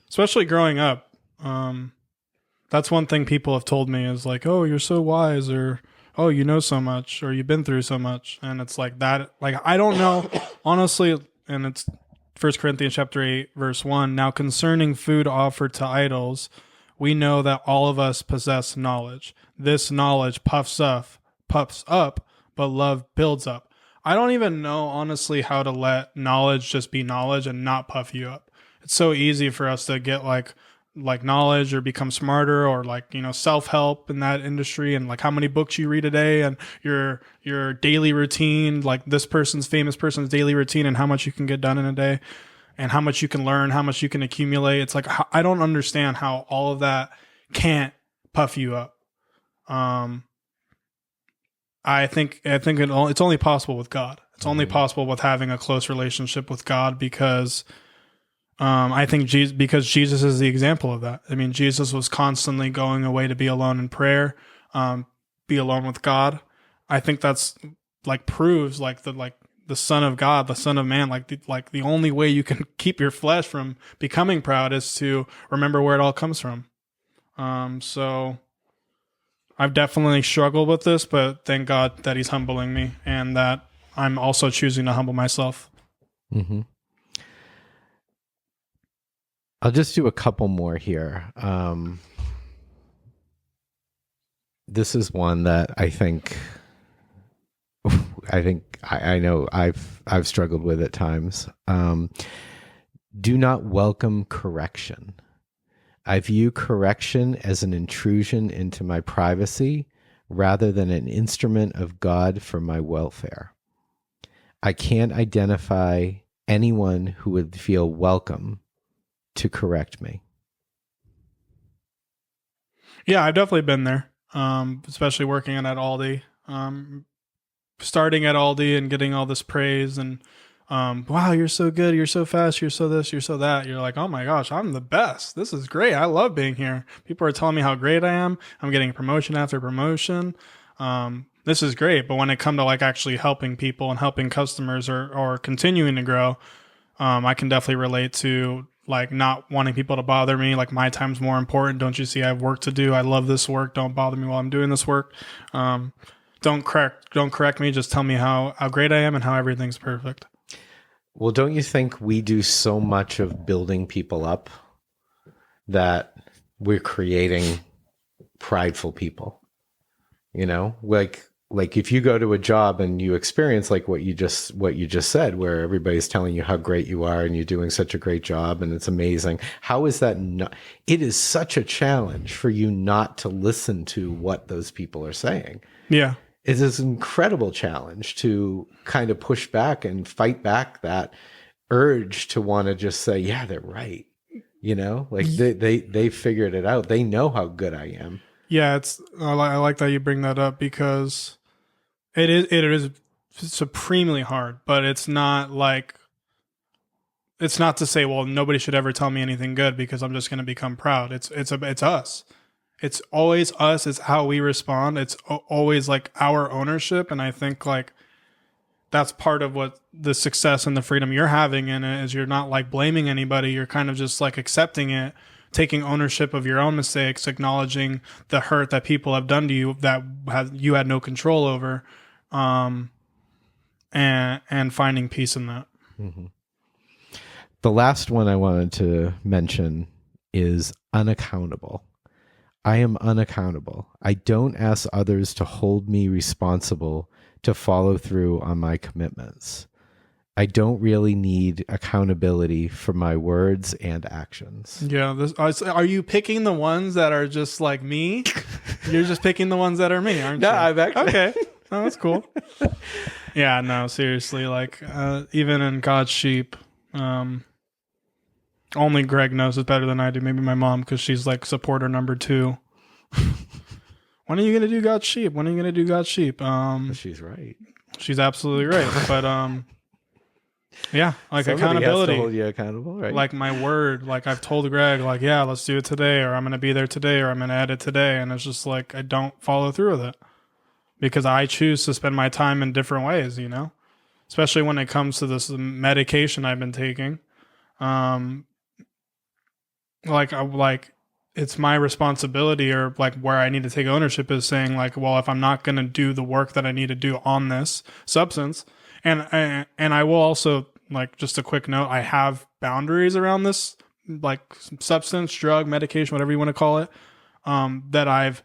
especially growing up, that's one thing people have told me is like, oh, you're so wise, or, oh, you know so much, or you've been through so much. And it's like that, like, I don't know, honestly. And it's 1 Corinthians chapter 8, verse 1. Now concerning food offered to idols, we know that all of us possess knowledge. This knowledge puffs up, but love builds up. I don't even know, honestly, how to let knowledge just be knowledge and not puff you up. It's so easy for us to get like knowledge or become smarter, or like, you know, self-help in that industry, and like how many books you read a day, and your daily routine, like this famous person's daily routine, and how much you can get done in a day, and how much you can learn, how much you can accumulate. It's like, I don't understand how all of that can't puff you up. I think it's only possible with God. It's only possible with having a close relationship with God, because I think because Jesus is the example of that. I mean, Jesus was constantly going away to be alone in prayer, be alone with God. I think that's like proves like the Son of God, the Son of Man, like the only way you can keep your flesh from becoming proud is to remember where it all comes from. So I've definitely struggled with this, but thank God that he's humbling me, and that I'm also choosing to humble myself. Mm-hmm. I'll just do a couple more here. This is one that I know I've struggled with at times. Do not welcome correction. I view correction as an intrusion into my privacy rather than an instrument of God for my welfare. I can't identify anyone who would feel welcome to correct me. Yeah, I've definitely been there, especially working at Aldi. Starting at Aldi and getting all this praise and, wow, you're so good, you're so fast, you're so this, you're so that. You're like, oh my gosh, I'm the best. This is great. I love being here. People are telling me how great I am. I'm getting promotion after promotion. This is great. But when it comes to like actually helping people and helping customers or continuing to grow, I can definitely relate to like not wanting people to bother me. Like my time's more important. Don't you see I have work to do? I love this work. Don't bother me while I'm doing this work. Don't correct me. Just tell me how great I am and how everything's perfect. Well, don't you think we do so much of building people up that we're creating prideful people? You know, like if you go to a job and you experience like what you just said, where everybody's telling you how great you are and you're doing such a great job and it's amazing. How is that not? It is such a challenge for you not to listen to what those people are saying. Yeah. It is an incredible challenge to kind of push back and fight back that urge to want to just say, yeah, they're right. You know, like they figured it out. They know how good I am. Yeah, I like that you bring that up because it is supremely hard, but it's not to say, well, nobody should ever tell me anything good because I'm just going to become proud. It's us. It's always us. It's how we respond. It's always like our ownership. And I think like that's part of what the success and the freedom you're having in it is. You're not like blaming anybody. You're kind of just like accepting it, taking ownership of your own mistakes, acknowledging the hurt that people have done to you that you had no control over, and finding peace in that. Mm-hmm. The last one I wanted to mention is unaccountable. I am unaccountable. I don't ask others to hold me responsible to follow through on my commitments. I don't really need accountability for my words and actions. Yeah. Are you picking the ones that are just like me? You're just picking the ones that are me, aren't you? No, I've actually... Okay. Oh, that's cool. Yeah, no, seriously. Like, even in God's sheep, only Greg knows it better than I do. Maybe my mom, because she's like supporter number 2. When are you going to do God's sheep? When are you going to do God's sheep? She's right. She's absolutely right. But, yeah, like somebody accountability. has to hold you accountable, right? Like my word, like I've told Greg, like, yeah, let's do it today, or I'm going to be there today, or I'm going to edit today. And it's just like, I don't follow through with it because I choose to spend my time in different ways, you know, especially when it comes to this medication I've been taking. Like it's my responsibility, or like where I need to take ownership is saying like, well, if I'm not going to do the work that I need to do on this substance, and I will also, like, just a quick note, I have boundaries around this, like substance, drug, medication, whatever you want to call it, that I've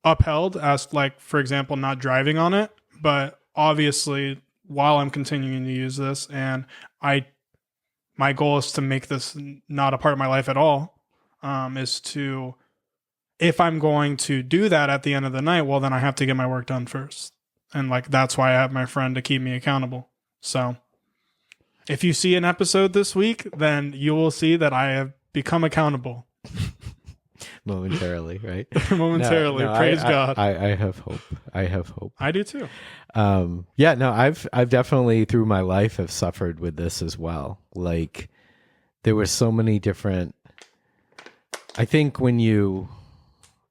upheld as, like, for example, not driving on it. But obviously, while I'm continuing to use this, and my goal is to make this not a part of my life at all, is to, if I'm going to do that at the end of the night, well, then I have to get my work done first. And like, that's why I have my friend to keep me accountable. So if you see an episode this week, then you will see that I have become accountable. Momentarily, right? Momentarily. No, Praise God. I have hope. I have hope. I do too. Yeah, no, I've definitely through my life have suffered with this as well. Like there were so many different, I think when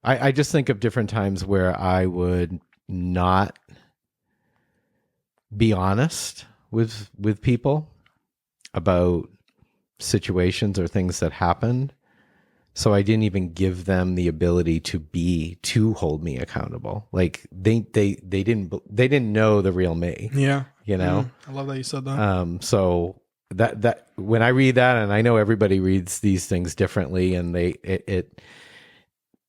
I just think of different times where I would not be honest with people about situations or things that happened. So I didn't even give them the ability to hold me accountable. Like they didn't know the real me. Yeah. You know? I love that you said that. So that when I read that, and I know everybody reads these things differently, and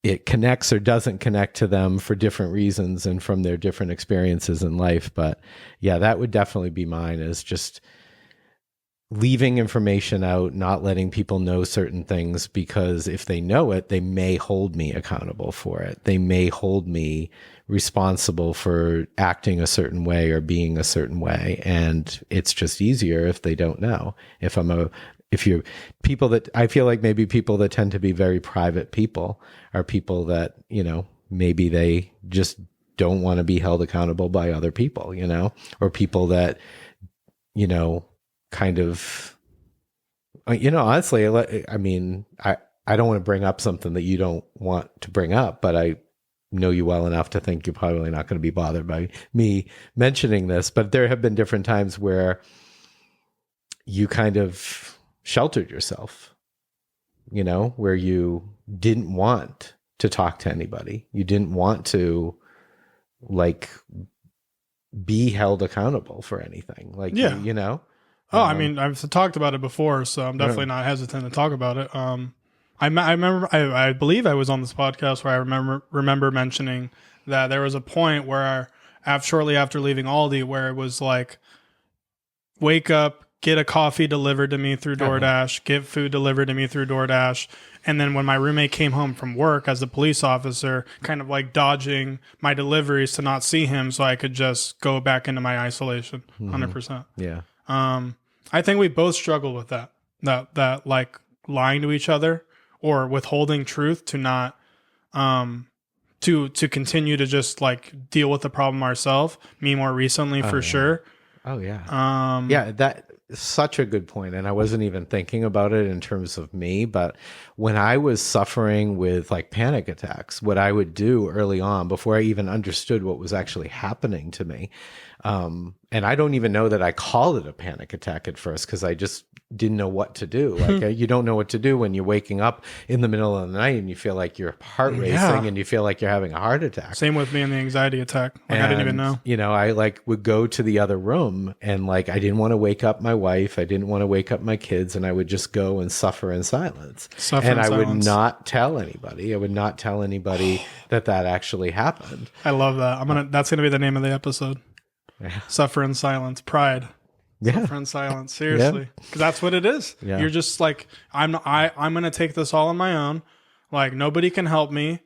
it connects or doesn't connect to them for different reasons and from their different experiences in life. But yeah, that would definitely be mine, is just leaving information out, not letting people know certain things, because if they know it, they may hold me accountable for it. They may hold me responsible for acting a certain way or being a certain way. And it's just easier if they don't know. If you're people that, I feel like maybe people that tend to be very private people are people that, maybe they just don't want to be held accountable by other people, or people that, kind of, honestly, I mean, I don't want to bring up something that you don't want to bring up, but I know you well enough to think you're probably not going to be bothered by me mentioning this. But there have been different times where you kind of sheltered yourself, where you didn't want to talk to anybody. You didn't want to be held accountable for anything. I mean, I've talked about it before, so I'm definitely not hesitant to talk about it. I remember, I believe I was on this podcast where I remember mentioning that there was a point where shortly after leaving Aldi, where it was like, wake up, get a coffee delivered to me through DoorDash, get food delivered to me through DoorDash. And then when my roommate came home from work as a police officer, kind of like dodging my deliveries to not see him so I could just go back into my isolation, 100%. Yeah. I think we both struggle with that like lying to each other or withholding truth to not, to continue to just like deal with the problem ourselves. Me more recently, for sure. Oh yeah. Yeah. That is such a good point. And I wasn't even thinking about it in terms of me, but when I was suffering with like panic attacks, what I would do early on before I even understood what was actually happening to me, and I don't even know that I called it a panic attack at first because I just didn't know what to do. Like you don't know what to do when you're waking up in the middle of the night and you feel like your heart racing and you feel like you're having a heart attack. Same with me in the anxiety attack. Like, I didn't even know. I would go to the other room and I didn't want to wake up my wife. I didn't want to wake up my kids, and I would just go and suffer in silence. I would not tell anybody. I would not tell anybody that actually happened. I love that. That's gonna be the name of the episode. Yeah. Suffer in silence. Pride. Yeah. Suffer in silence. Seriously. Because that's what it is. Yeah. You're just like, I'm going to take this all on my own. Like, nobody can help me.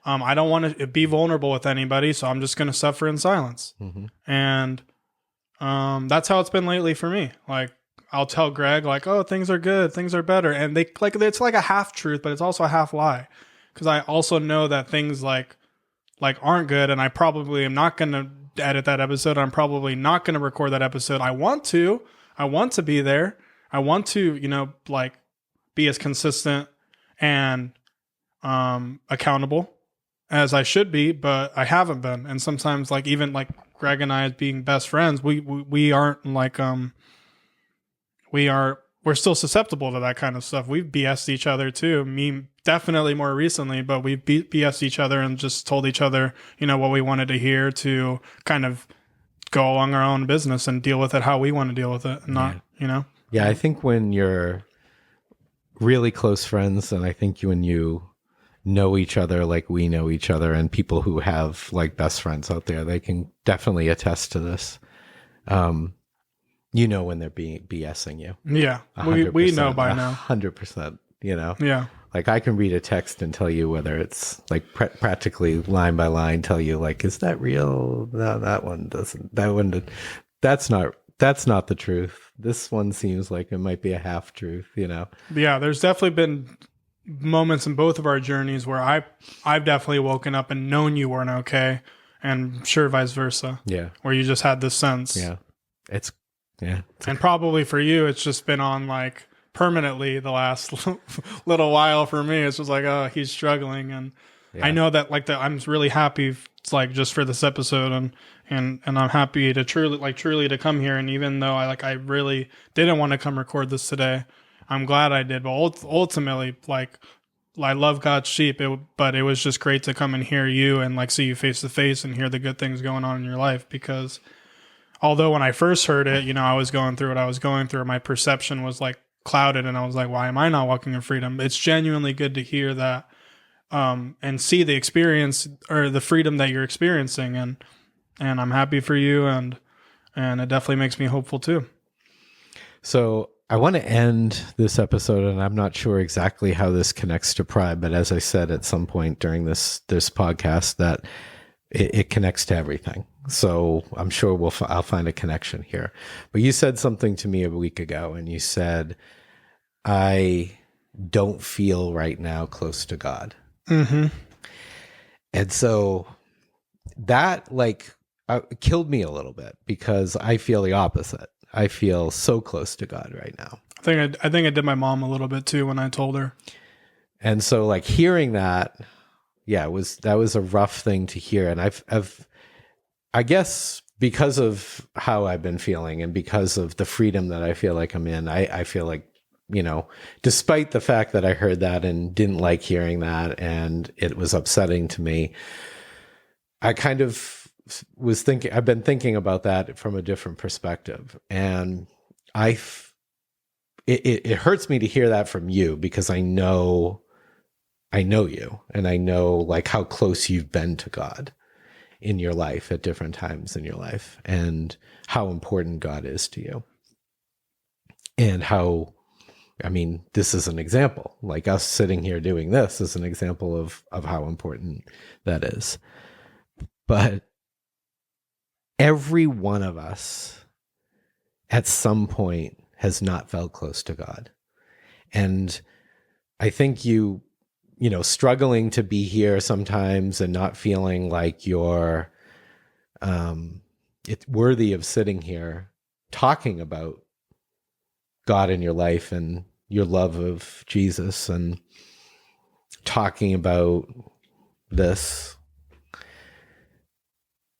I don't want to be vulnerable with anybody, so I'm just going to suffer in silence. Mm-hmm. And that's how it's been lately for me. Like, I'll tell Greg, like, oh, things are good. Things are better. And it's like a half truth, but it's also a half lie. Because I also know that things like aren't good, and I probably am not going to edit that episode. I'm probably not going to record that episode. I want to be there. I want to, be as consistent and accountable as I should be, but I haven't been. And sometimes even Greg and I, as being best friends, we aren't we're still susceptible to that kind of stuff. We've BS'd each other too. Me definitely more recently, but we've BS'd each other and just told each other, what we wanted to hear to kind of go along our own business and deal with it how we want to deal with it, and not. Yeah, I think when you're really close friends, and I think when you know each other like we know each other, and people who have best friends out there, they can definitely attest to this. When they're BSing you. Yeah, we know by now. 100%, Yeah. I can read a text and tell you whether it's practically line by line, tell you is that real? No, that one doesn't. That one, that's not the truth. This one seems like it might be a half truth, Yeah, there's definitely been moments in both of our journeys where I've definitely woken up and known you weren't okay, and sure vice versa. Yeah. Where you just had this sense. Yeah. And probably for you, it's just been on permanently the last little while. For me, it's just oh, he's struggling. And I know that I'm really happy just for this episode, and I'm happy to truly to come here. And even though I really didn't want to come record this today, I'm glad I did. But ultimately, I love God's sheep, but it was just great to come and hear you and see you face to face and hear the good things going on in your life. Because although when I first heard it, I was going through what I was going through, my perception was clouded, and I was like, why am I not walking in freedom? It's genuinely good to hear that, and see the experience or the freedom that you're experiencing. And I'm happy for you. And it definitely makes me hopeful too. So I want to end this episode, and I'm not sure exactly how this connects to pride, but as I said at some point during this podcast, that it connects to everything. So I'm sure I'll find a connection here. But you said something to me a week ago, and you said, I don't feel right now close to God. Mm-hmm. And so that killed me a little bit, because I feel the opposite. I feel so close to God right now. I think I did my mom a little bit too when I told her. And so like hearing that, that was a rough thing to hear. And I guess because of how I've been feeling and because of the freedom that I feel like I'm in, I feel like, despite the fact that I heard that and didn't like hearing that and it was upsetting to me, I kind of I've been thinking about that from a different perspective. And it hurts me to hear that from you, because I know you, and I know like how close you've been to God in your life at different times in your life, and how important God is to you. And this is an example, like us sitting here doing this is an example of how important that is. But every one of us at some point has not felt close to God. And I think struggling to be here sometimes and not feeling like you're it's worthy of sitting here talking about God in your life and your love of Jesus, and talking about this,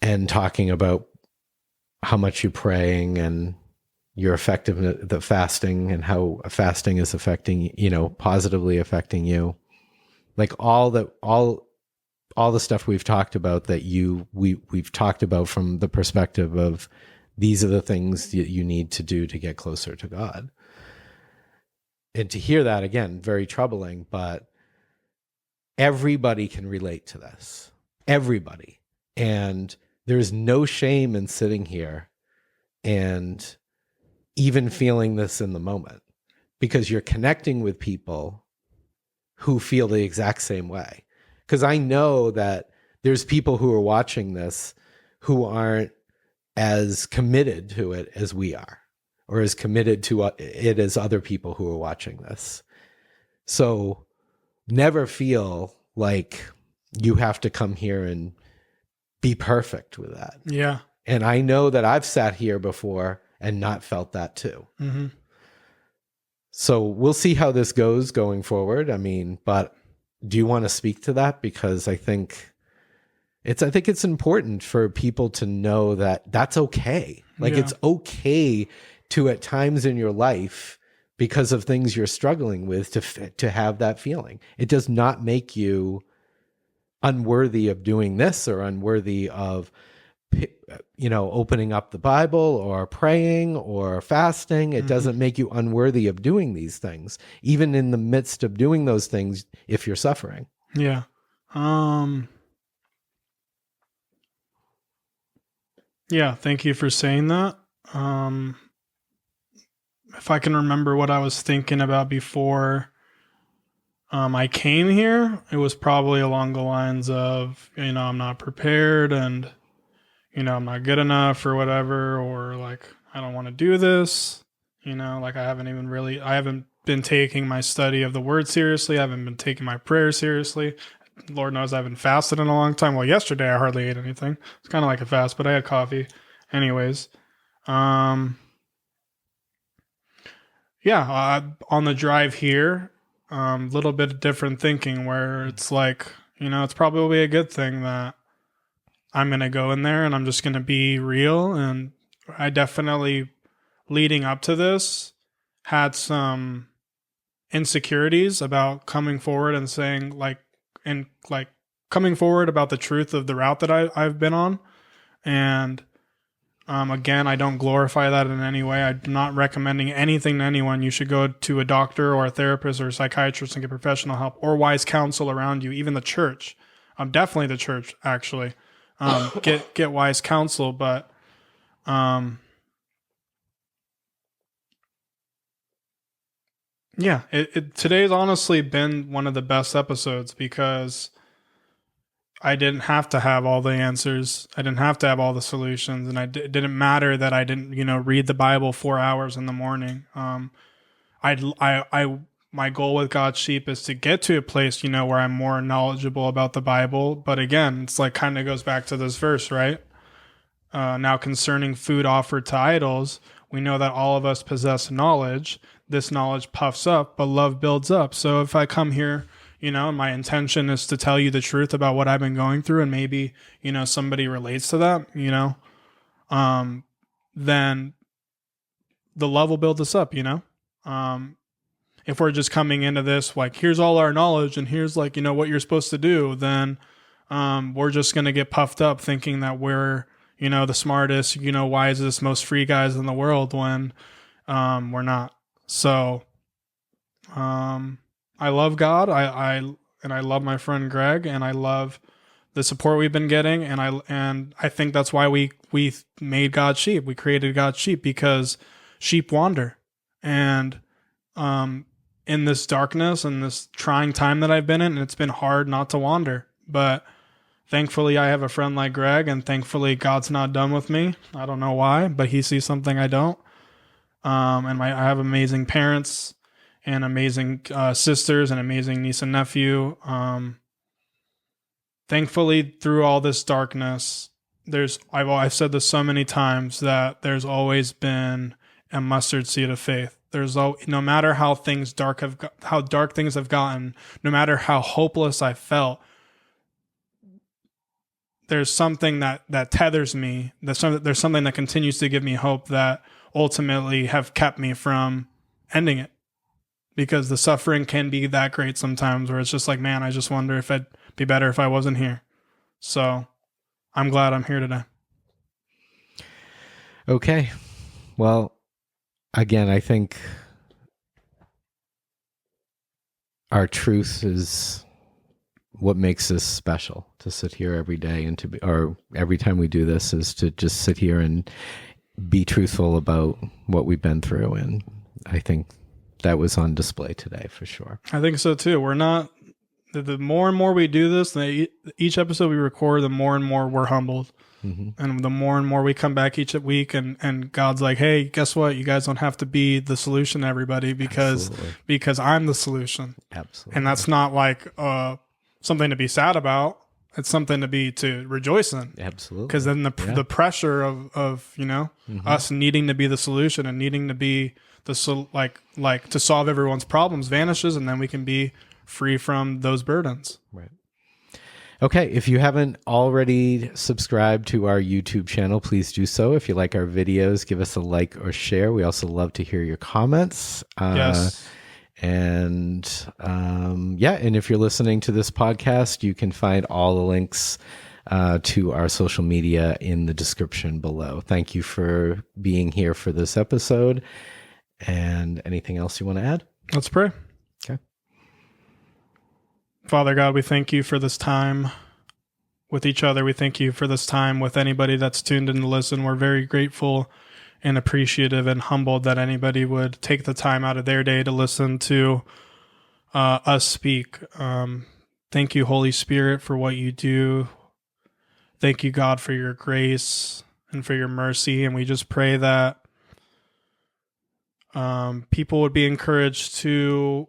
and talking about how much you're praying and your effectiveness, the fasting, and how fasting is affecting, positively affecting you. Like all the stuff we've talked about that we've talked about from the perspective of these are the things that you need to do to get closer to God. And to hear that, again, very troubling, but everybody can relate to this. Everybody. And there's no shame in sitting here and even feeling this in the moment, because you're connecting with people who feel the exact same way. Because I know that there's people who are watching this who aren't as committed to it as we are, or as committed to it as other people who are watching this. So never feel like you have to come here and be perfect with that. Yeah. And I know that I've sat here before and not felt that too. Mm-hmm. So we'll see how this goes going forward. But do you want to speak to that? Because I think it's important for people to know that that's okay. Like It's okay to, at times in your life, because of things you're struggling with, to have that feeling. It does not make you unworthy of doing this, or unworthy of opening up the Bible or praying or fasting. It doesn't make you unworthy of doing these things, even in the midst of doing those things, if you're suffering. Yeah. Yeah. Thank you for saying that. If I can remember what I was thinking about before I came here, it was probably along the lines of, I'm not prepared, and I'm not good enough or whatever, or like, I don't want to do this, like I haven't been taking my study of the word seriously. I haven't been taking my prayer seriously. Lord knows I haven't fasted in a long time. Well, yesterday I hardly ate anything. It's kind of like a fast, but I had coffee. Anyways, on the drive here, little bit of different thinking, where it's like, it's probably a good thing that I'm going to go in there and I'm just going to be real. And I definitely, leading up to this, had some insecurities about coming forward and saying coming forward about the truth of the route that I've been on. And again, I don't glorify that in any way. I'm not recommending anything to anyone. You should go to a doctor or a therapist or a psychiatrist and get professional help, or wise counsel around you, even the church. Definitely the church, actually. Get wise counsel, but Yeah, today's honestly been one of the best episodes because I didn't have to have all the answers. I didn't have to have all the solutions, and it didn't matter that I didn't, read the Bible 4 hours in the morning. My goal with God's sheep is to get to a place, where I'm more knowledgeable about the Bible. But again, it's like kind of goes back to this verse, right? Now concerning food offered to idols, we know that all of us possess knowledge. This knowledge puffs up, but love builds up. So if I come here, and my intention is to tell you the truth about what I've been going through, and maybe, somebody relates to that, then the love will build us up, if we're just coming into this, like, here's all our knowledge and here's like, what you're supposed to do, then we're just going to get puffed up thinking that we're, the smartest, wisest, most free guys in the world when we're not. So I love God. I love my friend Greg, and I love the support we've been getting, and I think that's why we made God's sheep. We created God's sheep because sheep wander, and in this darkness and this trying time that I've been in, it's been hard not to wander. But thankfully, I have a friend like Greg, and thankfully, God's not done with me. I don't know why, but He sees something I don't. And I have amazing parents and amazing sisters and amazing niece and nephew. Thankfully, through all this darkness, I've said this so many times that there's always been a mustard seed of faith. No matter how dark things have gotten, no matter how hopeless I felt, there's something that tethers me. There's something that continues to give me hope that ultimately have kept me from ending it. Because the suffering can be that great sometimes where it's just like, man, I just wonder if it'd be better if I wasn't here. So I'm glad I'm here today. Okay. Well, again, I think our truth is what makes us special, to sit here every day and or every time we do this, is to just sit here and be truthful about what we've been through. And I think that was on display today for sure. I think so too. We're not, the more and more we do this, each episode we record, the more and more we're humbled. Mm-hmm. And the more and more we come back each week, and God's like, hey, guess what? You guys don't have to be the solution to everybody because I'm the solution. Absolutely. And that's not like something to be sad about. It's something to rejoice in. Absolutely. Because then the pressure of mm-hmm. us needing to be the solution and needing to be like to solve everyone's problems vanishes, and then we can be free from those burdens. Right. Okay, if you haven't already subscribed to our YouTube channel, please do so. If you like our videos, give us a like or share. We also love to hear your comments. Yes. And if you're listening to this podcast, you can find all the links to our social media in the description below. Thank you for being here for this episode. And anything else you want to add? Let's pray. Okay. Father God, we thank you for this time with each other. We thank you for this time with anybody that's tuned in to listen. We're very grateful and appreciative and humbled that anybody would take the time out of their day to listen to us speak. Thank you, Holy Spirit, for what you do. Thank you, God, for your grace and for your mercy. And we just pray that people would be encouraged to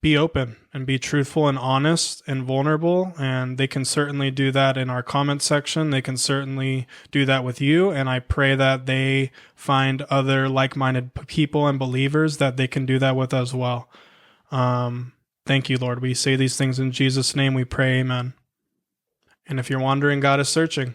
be open and be truthful and honest and vulnerable. And they can certainly do that in our comment section. They can certainly do that with you. And I pray that they find other like-minded people and believers that they can do that with as well. Thank you, Lord. We say these things in Jesus' name. We pray, amen. And if you're wondering, God is searching.